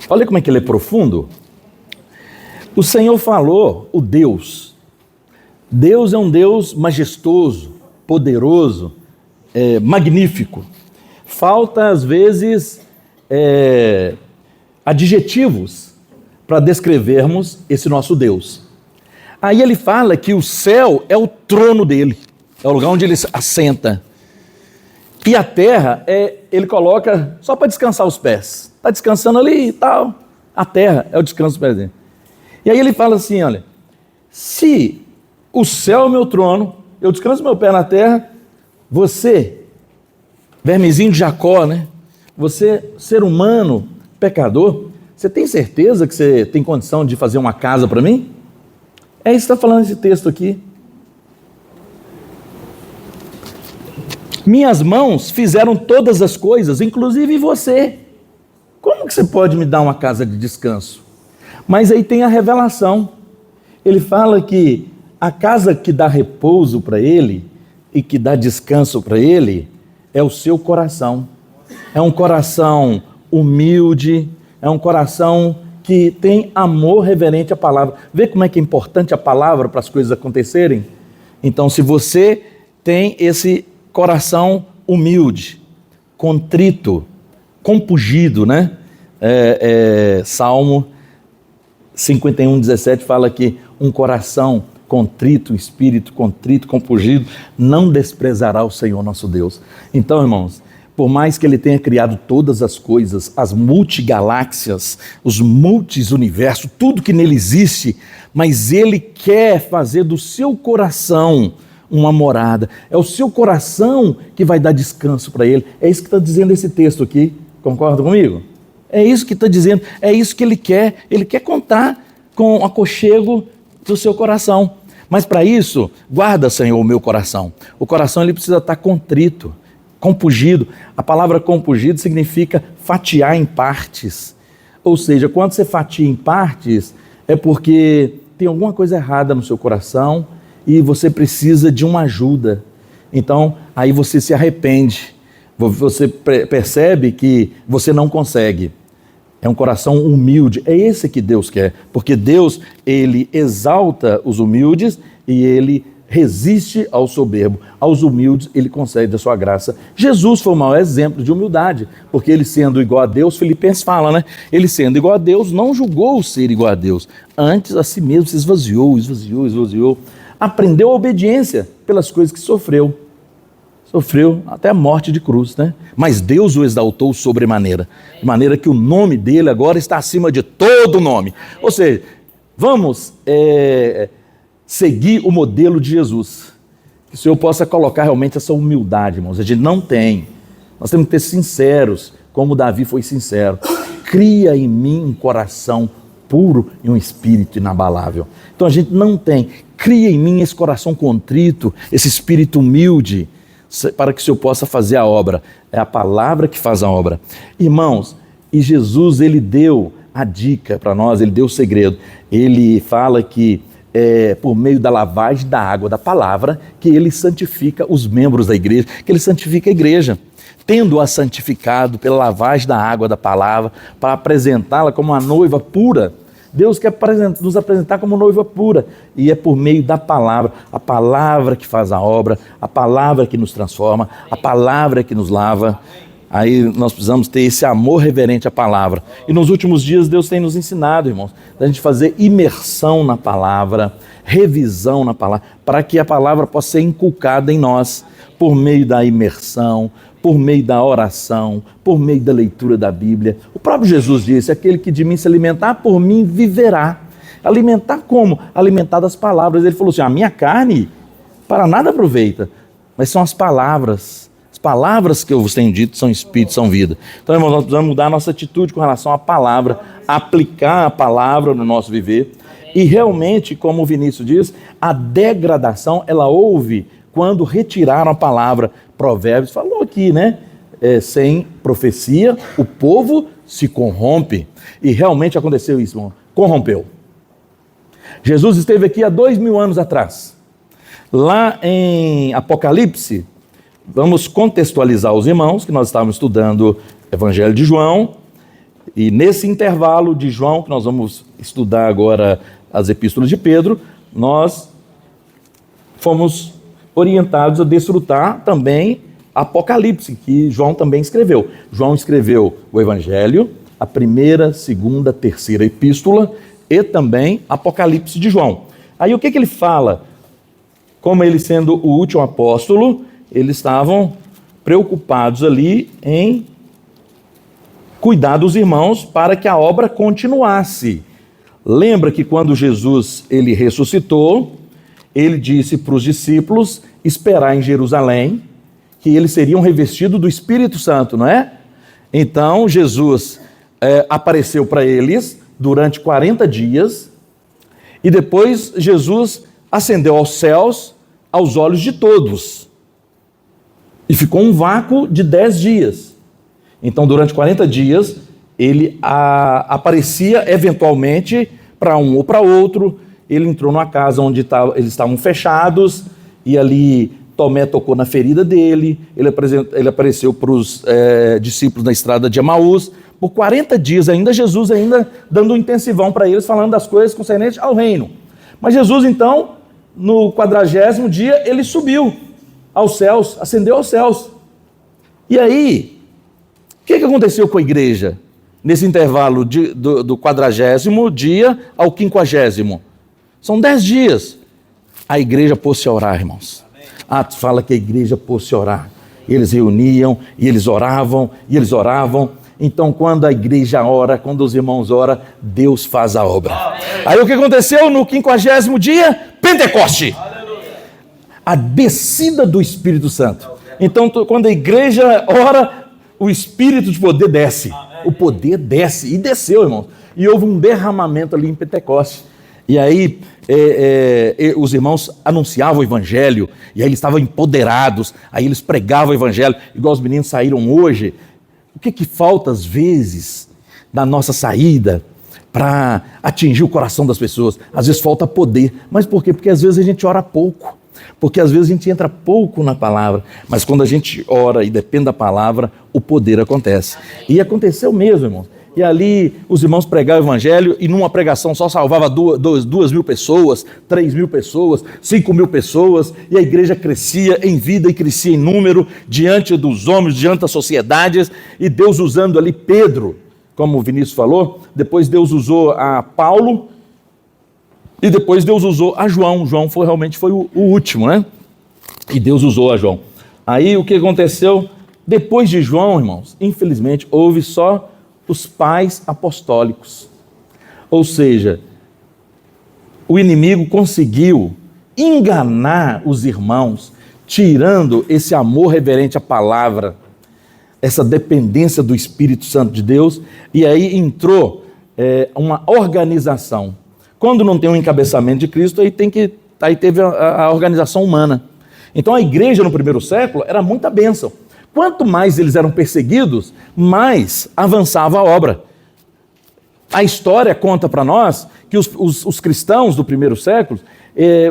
olha como é que ele é profundo. O Senhor falou, o Deus. Deus é um Deus majestoso, poderoso, magnífico. Falta, às vezes, adjetivos para descrevermos esse nosso Deus. Aí ele fala que o céu é o trono dele, é o lugar onde ele assenta. E a terra, ele coloca só para descansar os pés. Está descansando ali e tal. A terra é o descanso dos pés dele. E aí ele fala assim, olha, se o céu é o meu trono, eu descanso meu pé na terra, você, vermezinho de Jacó, né? Você, ser humano, pecador, você tem certeza que você tem condição de fazer uma casa para mim? É isso que está falando esse texto aqui. Minhas mãos fizeram todas as coisas, inclusive você. Como que você pode me dar uma casa de descanso? Mas aí tem a revelação. Ele fala que a casa que dá repouso para ele e que dá descanso para ele é o seu coração. É um coração humilde, é um coração que tem amor reverente à palavra. Vê como é que é importante a palavra para as coisas acontecerem? Então, se você tem esse coração humilde, contrito, compungido, né? Salmo 51:17 fala que um coração contrito, um espírito contrito, compungido, não desprezará o Senhor nosso Deus. Então, irmãos, por mais que ele tenha criado todas as coisas, as multigaláxias, os multiuniversos, tudo que nele existe, mas ele quer fazer do seu coração uma morada. É o seu coração que vai dar descanso para ele. É isso que está dizendo esse texto aqui. Concorda comigo? É isso que está dizendo. É isso que ele quer. Ele quer contar com o aconchego do seu coração. Mas para isso, guarda, Senhor, o meu coração. O coração ele precisa estar contrito, compungido. A palavra compungido significa fatiar em partes. Ou seja, quando você fatia em partes, é porque tem alguma coisa errada no seu coração e você precisa de uma ajuda. Então, aí você se arrepende. Você percebe que você não consegue. É um coração humilde. É esse que Deus quer. Porque Deus, ele exalta os humildes e ele resiste ao soberbo. Aos humildes, ele concede a sua graça. Jesus foi o maior exemplo de humildade. Porque ele sendo igual a Deus, Filipenses fala, né? Ele sendo igual a Deus, não julgou ser igual a Deus. Antes, a si mesmo se esvaziou. Aprendeu a obediência pelas coisas que sofreu. Sofreu até a morte de cruz, né? Mas Deus o exaltou sobremaneira, de maneira que o nome dele agora está acima de todo nome. Ou seja, vamos seguir o modelo de Jesus. Que o Senhor possa colocar realmente essa humildade, irmãos. A gente não tem. Nós temos que ser sinceros, como Davi foi sincero. Cria em mim um coração puro e um espírito inabalável. Então a gente não tem. Cria em mim esse coração contrito, esse espírito humilde, para que o Senhor possa fazer a obra. É a palavra que faz a obra. Irmãos, e Jesus, ele deu a dica para nós, ele deu o segredo. Ele fala que por meio da lavagem da água da palavra, que ele santifica os membros da igreja, que ele santifica a igreja, tendo-a santificado pela lavagem da água da palavra, para apresentá-la como uma noiva pura. Deus quer nos apresentar como noiva pura, e é por meio da palavra, a palavra que faz a obra, a palavra que nos transforma, a palavra que nos lava. Aí nós precisamos ter esse amor reverente à palavra. E nos últimos dias Deus tem nos ensinado, irmãos, a gente fazer imersão na palavra, revisão na palavra, para que a palavra possa ser inculcada em nós, por meio da imersão, por meio da oração, por meio da leitura da Bíblia. O próprio Jesus disse, aquele que de mim se alimentar, por mim viverá. Alimentar como? Alimentar das palavras. Ele falou assim, a minha carne para nada aproveita, mas são as palavras. As palavras que eu vos tenho dito são espírito, são vida. Então, irmãos, nós precisamos mudar a nossa atitude com relação à palavra, aplicar a palavra no nosso viver. E realmente, como o Vinícius diz, a degradação, ela houve quando retiraram a palavra. Provérbios falou aqui, né? Sem profecia, o povo se corrompe. E realmente aconteceu isso, irmão. Corrompeu. Jesus esteve aqui há 2000 anos atrás. Lá em Apocalipse, vamos contextualizar os irmãos, que nós estávamos estudando o Evangelho de João. E nesse intervalo de João, que nós vamos estudar agora as epístolas de Pedro, nós fomos orientados a desfrutar também Apocalipse, que João também escreveu. João escreveu o Evangelho, a primeira, segunda, terceira epístola e também Apocalipse de João. Aí o que ele fala? Como ele sendo o último apóstolo, eles estavam preocupados ali em cuidar dos irmãos para que a obra continuasse. Lembra que quando Jesus ele ressuscitou, ele disse para os discípulos esperar em Jerusalém, que eles seriam revestidos do Espírito Santo, não é? Então Jesus apareceu para eles durante 40 dias e depois Jesus ascendeu aos céus aos olhos de todos. E ficou um vácuo de 10 dias. Então, durante 40 dias, ele aparecia eventualmente para um ou para outro. Ele entrou numa casa onde eles estavam fechados, e ali Tomé tocou na ferida dele. Ele apareceu para os discípulos na estrada de Emaús. Por 40 dias ainda, Jesus ainda dando um intensivão para eles, falando das coisas concernentes ao reino. Mas Jesus, então, no 40º dia, ele subiu aos céus, ascendeu aos céus. E aí, o que aconteceu com a igreja nesse intervalo do 40º dia ao 50º? São 10 dias. A igreja pôs-se a orar, irmãos. Atos fala que a igreja pôs-se a orar. Eles reuniam, e eles oravam, e eles oravam. Então, quando a igreja ora, quando os irmãos oram, Deus faz a obra. Aí o que aconteceu no 50º dia? Pentecoste. A descida do Espírito Santo. Então, quando a igreja ora, o Espírito de poder desce. O poder desce. E desceu, irmãos. E houve um derramamento ali em Pentecoste. E aí, os irmãos anunciavam o Evangelho. E aí eles estavam empoderados. Aí eles pregavam o Evangelho. Igual os meninos saíram hoje. O que falta, às vezes, na nossa saída para atingir o coração das pessoas? Às vezes falta poder. Mas por quê? Porque às vezes a gente ora pouco. Porque às vezes a gente entra pouco na palavra, mas quando a gente ora e depende da palavra, o poder acontece. E aconteceu mesmo, irmãos. E ali os irmãos pregavam o evangelho e numa pregação só salvava 2.000 pessoas, 3.000 pessoas, 5.000 pessoas, e a igreja crescia em vida e crescia em número diante dos homens, diante das sociedades, e Deus usando ali Pedro, como o Vinícius falou, depois Deus usou a Paulo, e depois Deus usou a João. João realmente foi o último, né? E Deus usou a João. Aí o que aconteceu? Depois de João, irmãos, infelizmente, houve só os pais apostólicos. Ou seja, o inimigo conseguiu enganar os irmãos, tirando esse amor reverente à palavra, essa dependência do Espírito Santo de Deus, e aí entrou uma organização. Quando não tem um encabeçamento de Cristo, aí teve a organização humana. Então a igreja no primeiro século era muita bênção. Quanto mais eles eram perseguidos, mais avançava a obra. A história conta para nós que os cristãos do primeiro século,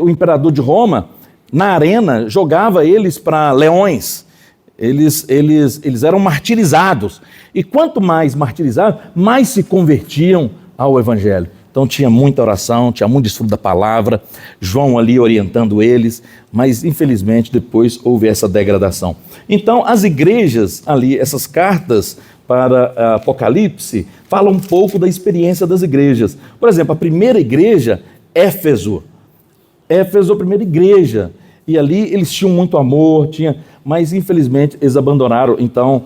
o imperador de Roma, na arena, jogava eles para leões. Eles eram martirizados. E quanto mais martirizados, mais se convertiam ao evangelho. Então tinha muita oração, tinha muito estudo da palavra, João ali orientando eles, mas infelizmente depois houve essa degradação. Então as igrejas ali, essas cartas para Apocalipse, falam um pouco da experiência das igrejas. Por exemplo, a primeira igreja, Éfeso, a primeira igreja, e ali eles tinham muito amor, mas infelizmente eles abandonaram. Então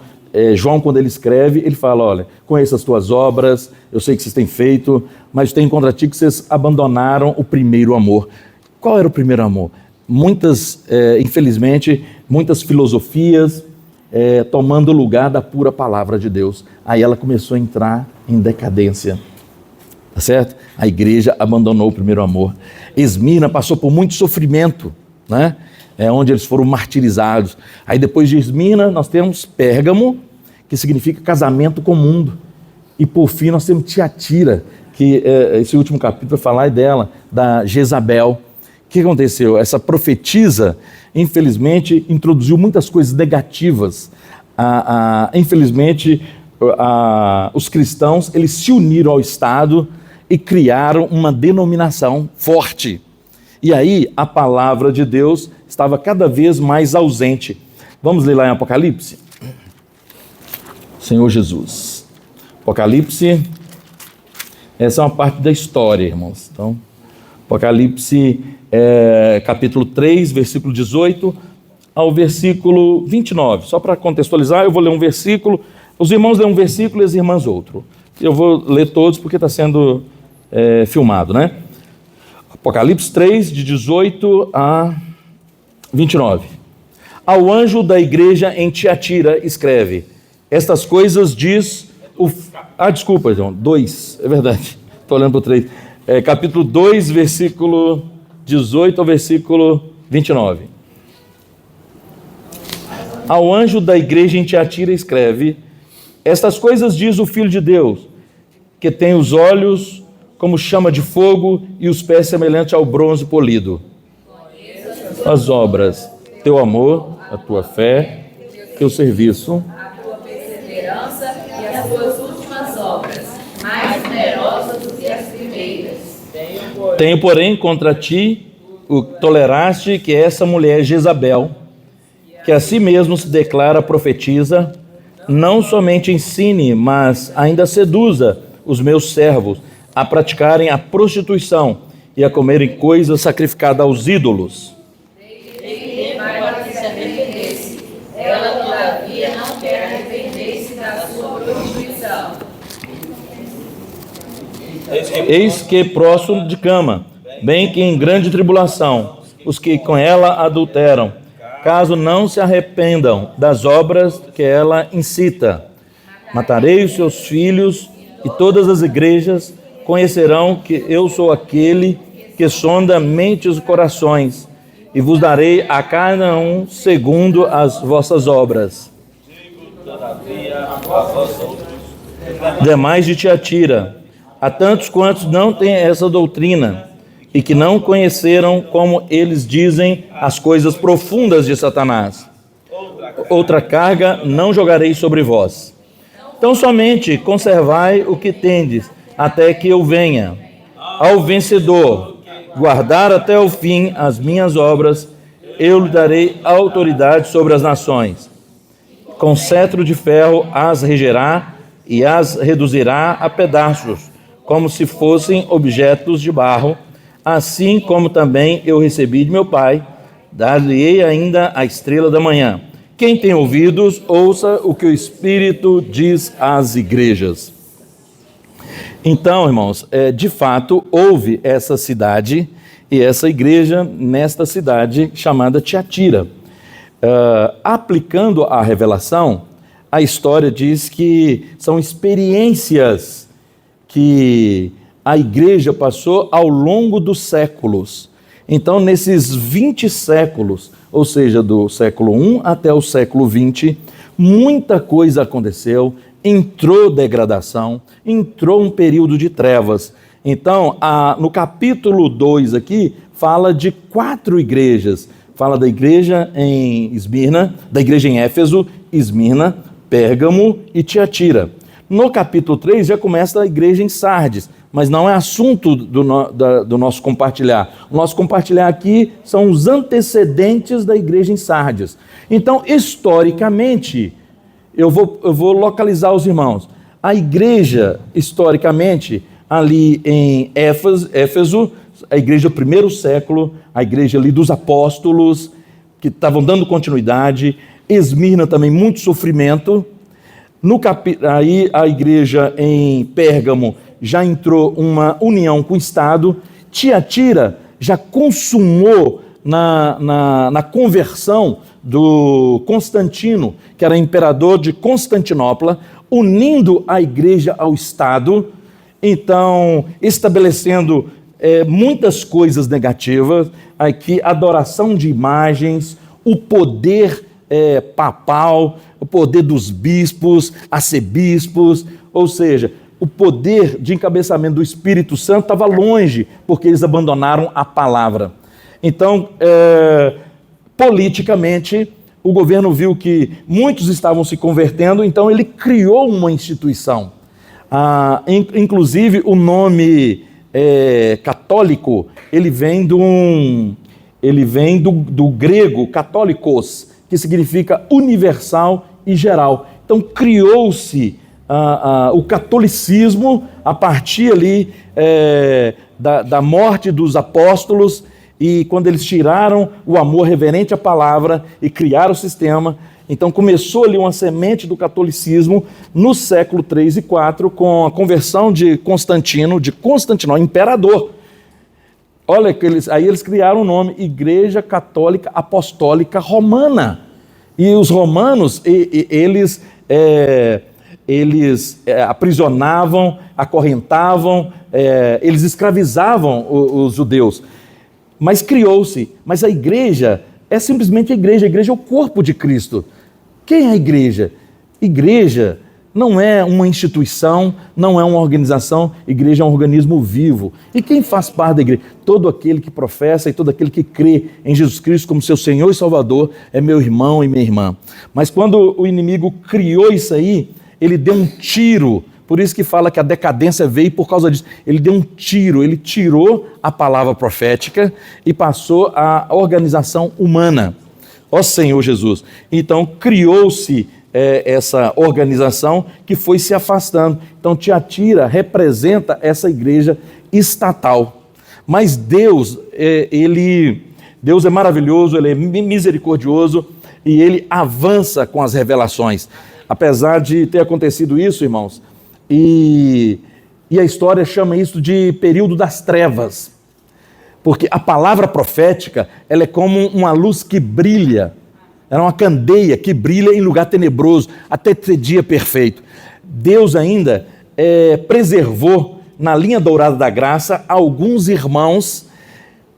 João, quando ele escreve, ele fala, olha, conheço as tuas obras, eu sei que vocês têm feito, mas tenho contra ti que vocês abandonaram o primeiro amor. Qual era o primeiro amor? Infelizmente, muitas filosofias tomando o lugar da pura palavra de Deus. Aí ela começou a entrar em decadência, tá certo? A igreja abandonou o primeiro amor. Esmirna passou por muito sofrimento, né? Onde eles foram martirizados. Aí depois de Esmirna nós temos Pérgamo, que significa casamento com o mundo. E por fim nós temos Tiatira, que esse último capítulo vai falar dela, da Jezabel. O que aconteceu? Essa profetisa, infelizmente, introduziu muitas coisas negativas. Infelizmente, os cristãos eles se uniram ao Estado e criaram uma denominação forte. E aí a palavra de Deus estava cada vez mais ausente. Vamos ler lá em Apocalipse? Senhor Jesus. Apocalipse, essa é uma parte da história, irmãos. Então, Apocalipse capítulo 3, versículo 18 ao versículo 29. Só para contextualizar, eu vou ler um versículo, os irmãos lêem um versículo e as irmãs outro. Eu vou ler todos porque está sendo filmado, né? Apocalipse 3, de 18 a 29. Ao anjo da igreja em Tiatira escreve: estas coisas diz o... desculpa, João, 2, é verdade, estou olhando para o 3. Capítulo 2, versículo 18 ao versículo 29. Ao anjo da igreja em Tiatira escreve: estas coisas diz o Filho de Deus, que tem os olhos como chama de fogo e os pés semelhantes ao bronze polido. As obras, teu amor, a tua fé, teu serviço, a tua perseverança e as tuas últimas obras, mais numerosas do que as primeiras. Tenho, porém, contra ti o que toleraste, que essa mulher Jezabel, que a si mesmo se declara profetiza, não somente ensine, mas ainda seduza os meus servos a praticarem a prostituição e a comerem coisas sacrificadas aos ídolos. Para que se arrependesse, ela todavia não quer arrepender-se da sua prostituição. Eis que próximo de cama, bem que em grande tribulação, os que com ela adulteram, caso não se arrependam das obras que ela incita. Matarei os seus filhos, e todas as igrejas conhecerão que eu sou aquele que sonda mentes e corações, e vos darei a cada um segundo as vossas obras. Demais de Tiatira, a tantos quantos não têm essa doutrina, e que não conheceram, como eles dizem, as coisas profundas de Satanás. Outra carga não jogarei sobre vós. Então somente conservai o que tendes, até que eu venha. Ao vencedor, guardar até o fim as minhas obras, eu lhe darei autoridade sobre as nações. Com cetro de ferro as regerá e as reduzirá a pedaços, como se fossem objetos de barro, assim como também eu recebi de meu Pai, dar-lhe-ei ainda a estrela da manhã. Quem tem ouvidos, ouça o que o Espírito diz às igrejas. Então, irmãos, de fato, houve essa cidade e essa igreja nesta cidade chamada Tiatira. Aplicando a revelação, a história diz que são experiências que a igreja passou ao longo dos séculos. Então, nesses 20 séculos, ou seja, do século I até o século XX, muita coisa aconteceu, entrou degradação, entrou um período de trevas. Então, no capítulo 2 aqui, fala de 4 igrejas. Fala da igreja em Esmirna, da igreja em Éfeso, Esmirna, Pérgamo e Tiatira. No capítulo 3 já começa a igreja em Sardes, mas não é assunto do nosso compartilhar. O nosso compartilhar aqui são os antecedentes da igreja em Sardes. Então, historicamente, eu vou localizar os irmãos. A igreja, historicamente, ali em Éfeso, a igreja do primeiro século, a igreja ali dos apóstolos, que estavam dando continuidade. Esmirna também, muito sofrimento. Aí a igreja em Pérgamo já entrou uma união com o Estado. Tiatira já consumou na conversão do Constantino, que era imperador de Constantinopla, unindo a igreja ao Estado, então estabelecendo muitas coisas negativas, aqui adoração de imagens, o poder papal, o poder dos bispos, arcebispos, ou seja, o poder de encabeçamento do Espírito Santo estava longe, porque eles abandonaram a palavra. Então, politicamente, o governo viu que muitos estavam se convertendo, então ele criou uma instituição. Inclusive, o nome católico, ele vem do grego católicos, que significa universal e geral. Então, criou-se o catolicismo a partir ali da morte dos apóstolos, e quando eles tiraram o amor reverente à palavra e criaram o sistema. Então começou ali uma semente do catolicismo no século 3 e 4 com a conversão de Constantino, imperador. Olha, aí eles criaram o nome Igreja Católica Apostólica Romana. E os romanos, eles aprisionavam, acorrentavam, eles escravizavam os judeus. Mas criou-se, mas a igreja é simplesmente a igreja é o corpo de Cristo. Quem é a igreja? Igreja não é uma instituição, não é uma organização, igreja é um organismo vivo. E quem faz parte da igreja? Todo aquele que professa e todo aquele que crê em Jesus Cristo como seu Senhor e Salvador é meu irmão e minha irmã. Mas quando o inimigo criou isso aí, ele deu um tiro. Por isso que fala que a decadência veio por causa disso. Ele deu um tiro, ele tirou a palavra profética e passou à organização humana. Ó Senhor Jesus. Então criou-se essa organização que foi se afastando. Então Tiatira representa essa igreja estatal. Mas Deus é maravilhoso, Ele é misericordioso e Ele avança com as revelações. Apesar de ter acontecido isso, irmãos, e a história chama isso de período das trevas, porque a palavra profética, ela é como uma luz que brilha, ela é uma candeia que brilha em lugar tenebroso, até ter dia perfeito. Deus ainda preservou na linha dourada da graça alguns irmãos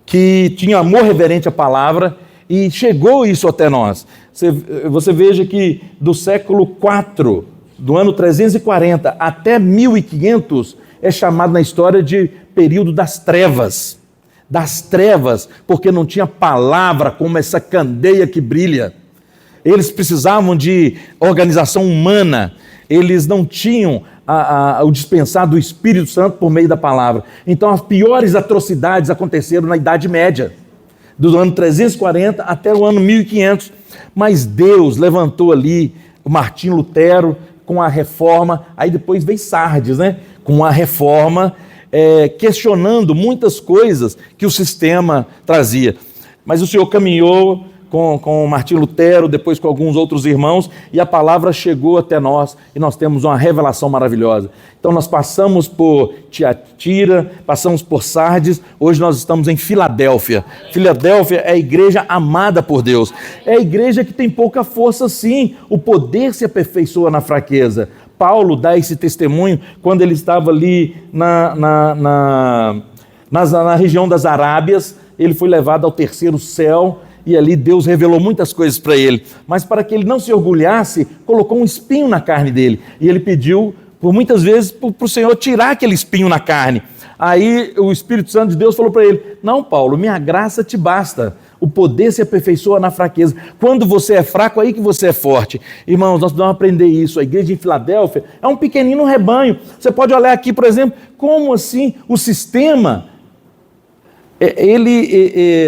que tinham amor reverente à palavra, e chegou isso até nós. Você veja que do século 4, do ano 340 até 1500, é chamado na história de período das trevas. Das trevas, porque não tinha palavra como essa candeia que brilha. Eles precisavam de organização humana, eles não tinham o dispensar do Espírito Santo por meio da palavra. Então as piores atrocidades aconteceram na Idade Média, do ano 340 até o ano 1500. Mas Deus levantou ali o Martinho Lutero com a reforma, aí depois veio Sardes, né? Com a reforma, questionando muitas coisas que o sistema trazia. Mas o Senhor caminhou com Martinho Lutero, depois com alguns outros irmãos, e a palavra chegou até nós, e nós temos uma revelação maravilhosa. Então nós passamos por Tiatira, passamos por Sardes, hoje nós estamos em Filadélfia. Filadélfia é a igreja amada por Deus, é a igreja que tem pouca força sim, o poder se aperfeiçoa na fraqueza. Paulo dá esse testemunho quando ele estava ali na região das Arábias, ele foi levado ao terceiro céu, e ali Deus revelou muitas coisas para ele, mas para que ele não se orgulhasse, colocou um espinho na carne dele, e ele pediu, por muitas vezes, para o Senhor tirar aquele espinho na carne. Aí o Espírito Santo de Deus falou para ele: não, Paulo, minha graça te basta, o poder se aperfeiçoa na fraqueza. Quando você é fraco, aí que você é forte. Irmãos, nós precisamos aprender isso. A igreja em Filadélfia é um pequenino rebanho. Você pode olhar aqui, por exemplo, como assim o sistema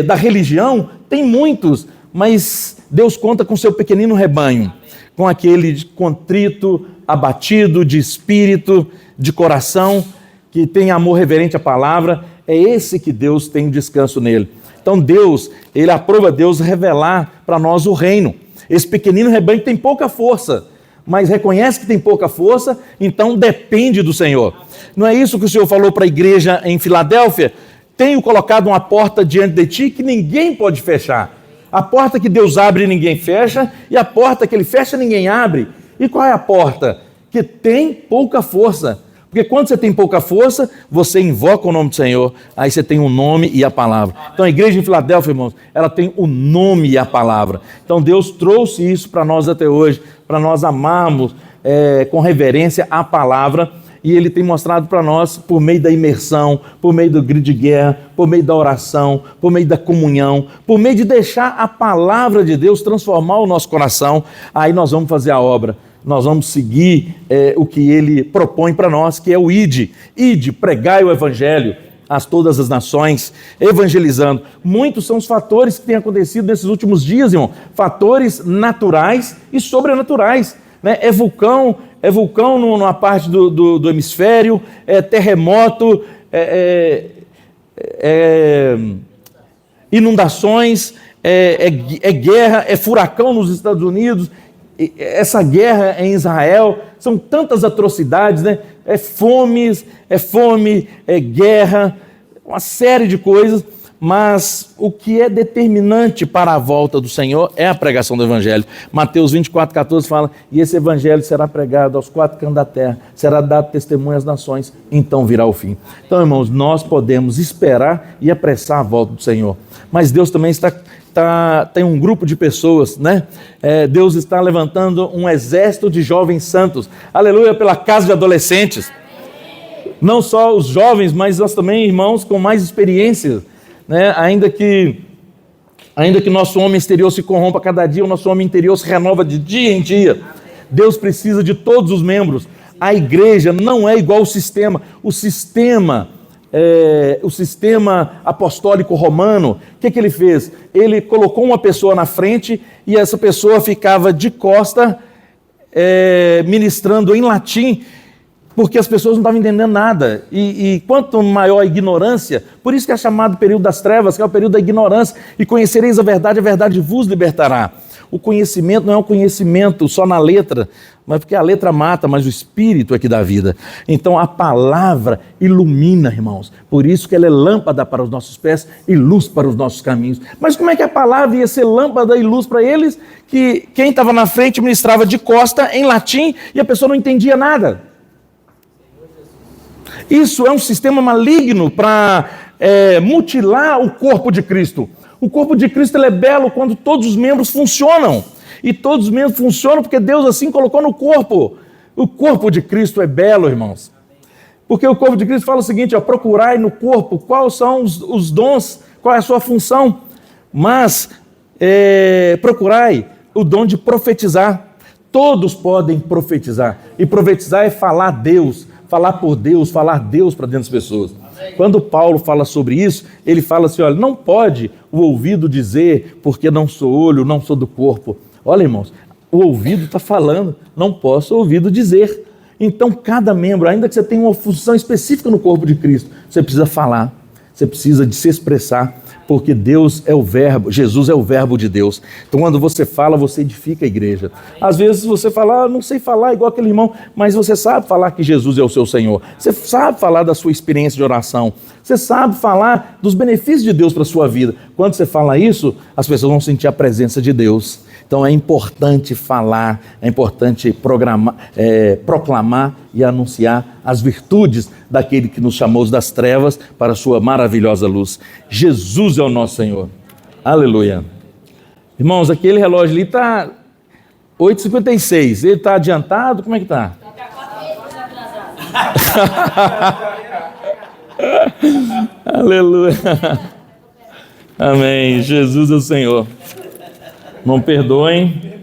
da religião tem muitos, mas Deus conta com seu pequenino rebanho, com aquele contrito, abatido de espírito, de coração, que tem amor reverente à palavra. É esse que Deus tem descanso nele. Então Deus, ele aprova Deus revelar para nós o reino. Esse pequenino rebanho tem pouca força, mas reconhece que tem pouca força, então depende do Senhor. Não é isso que o Senhor falou para a igreja em Filadélfia? Tenho colocado uma porta diante de ti que ninguém pode fechar. A porta que Deus abre, ninguém fecha, e a porta que Ele fecha, ninguém abre. E qual é a porta? Que tem pouca força. Porque quando você tem pouca força, você invoca o nome do Senhor, aí você tem o nome e a palavra. Então a igreja em Filadélfia, irmãos, ela tem o nome e a palavra. Então Deus trouxe isso para nós até hoje, para nós amarmos com reverência a palavra. E Ele tem mostrado para nós, por meio da imersão, por meio do grito de guerra, por meio da oração, por meio da comunhão, por meio de deixar a palavra de Deus transformar o nosso coração. Aí nós vamos fazer a obra, nós vamos seguir o que Ele propõe para nós, que é o ide. Ide, pregai o evangelho a todas as nações, evangelizando. Muitos são os fatores que têm acontecido nesses últimos dias, irmão. Fatores naturais e sobrenaturais. É vulcão, é vulcão numa parte do hemisfério, é terremoto, inundações, é guerra, é furacão nos Estados Unidos, essa guerra em Israel, são tantas atrocidades, né? É fome, é guerra, uma série de coisas, mas o que é determinante para a volta do Senhor é a pregação do Evangelho. Mateus 24:14 fala, e esse Evangelho será pregado aos 4 cantos da terra, será dado testemunho às nações, então virá o fim. Então, irmãos, nós podemos esperar e apressar a volta do Senhor, mas Deus também tem um grupo de pessoas, né? Deus está levantando um exército de jovens santos, aleluia, pela casa de adolescentes. Não só os jovens, mas nós também, irmãos, com mais experiência, né? Ainda que nosso homem exterior se corrompa cada dia, o nosso homem interior se renova de dia em dia. Deus precisa de todos os membros. A igreja não é igual ao sistema. O sistema apostólico romano, o que ele fez? Ele colocou uma pessoa na frente e essa pessoa ficava de costa, ministrando em latim, porque as pessoas não estavam entendendo nada. E quanto maior a ignorância, por isso que é chamado período das trevas, que é o período da ignorância, e conhecereis a verdade vos libertará. O conhecimento não é um conhecimento só na letra, mas porque a letra mata, mas o Espírito é que dá vida. Então a palavra ilumina, irmãos. Por isso que ela é lâmpada para os nossos pés e luz para os nossos caminhos. Mas como é que a palavra ia ser lâmpada e luz para eles, que quem estava na frente ministrava de costa em latim e a pessoa não entendia nada? Isso é um sistema maligno para mutilar o corpo de Cristo. O corpo de Cristo ele é belo quando todos os membros funcionam. E todos os membros funcionam porque Deus assim colocou no corpo. O corpo de Cristo é belo, irmãos. Porque o corpo de Cristo fala o seguinte, procurai no corpo quais são os dons, qual é a sua função. Mas procurai o dom de profetizar. Todos podem profetizar. E profetizar é falar Deus, falar por Deus, falar Deus para dentro das pessoas. Quando Paulo fala sobre isso, ele fala assim, olha, não pode o ouvido dizer, porque não sou olho, não sou do corpo. Olha, irmãos, o ouvido está falando, não posso o ouvido dizer. Então, cada membro, ainda que você tenha uma função específica no corpo de Cristo, você precisa falar, você precisa de se expressar, porque Deus é o verbo, Jesus é o verbo de Deus. Então, quando você fala, você edifica a igreja. Às vezes você fala, não sei falar igual aquele irmão, mas você sabe falar que Jesus é o seu Senhor. Você sabe falar da sua experiência de oração. Você sabe falar dos benefícios de Deus para a sua vida. Quando você fala isso, as pessoas vão sentir a presença de Deus. Então é importante falar, é importante proclamar e anunciar as virtudes daquele que nos chamou das trevas para a sua maravilhosa luz. Jesus é o nosso Senhor. Aleluia. Irmãos, aquele relógio ali está 8h56. Ele está adiantado? Como é que está? Aleluia. Amém. Jesus é o Senhor. Não perdoem,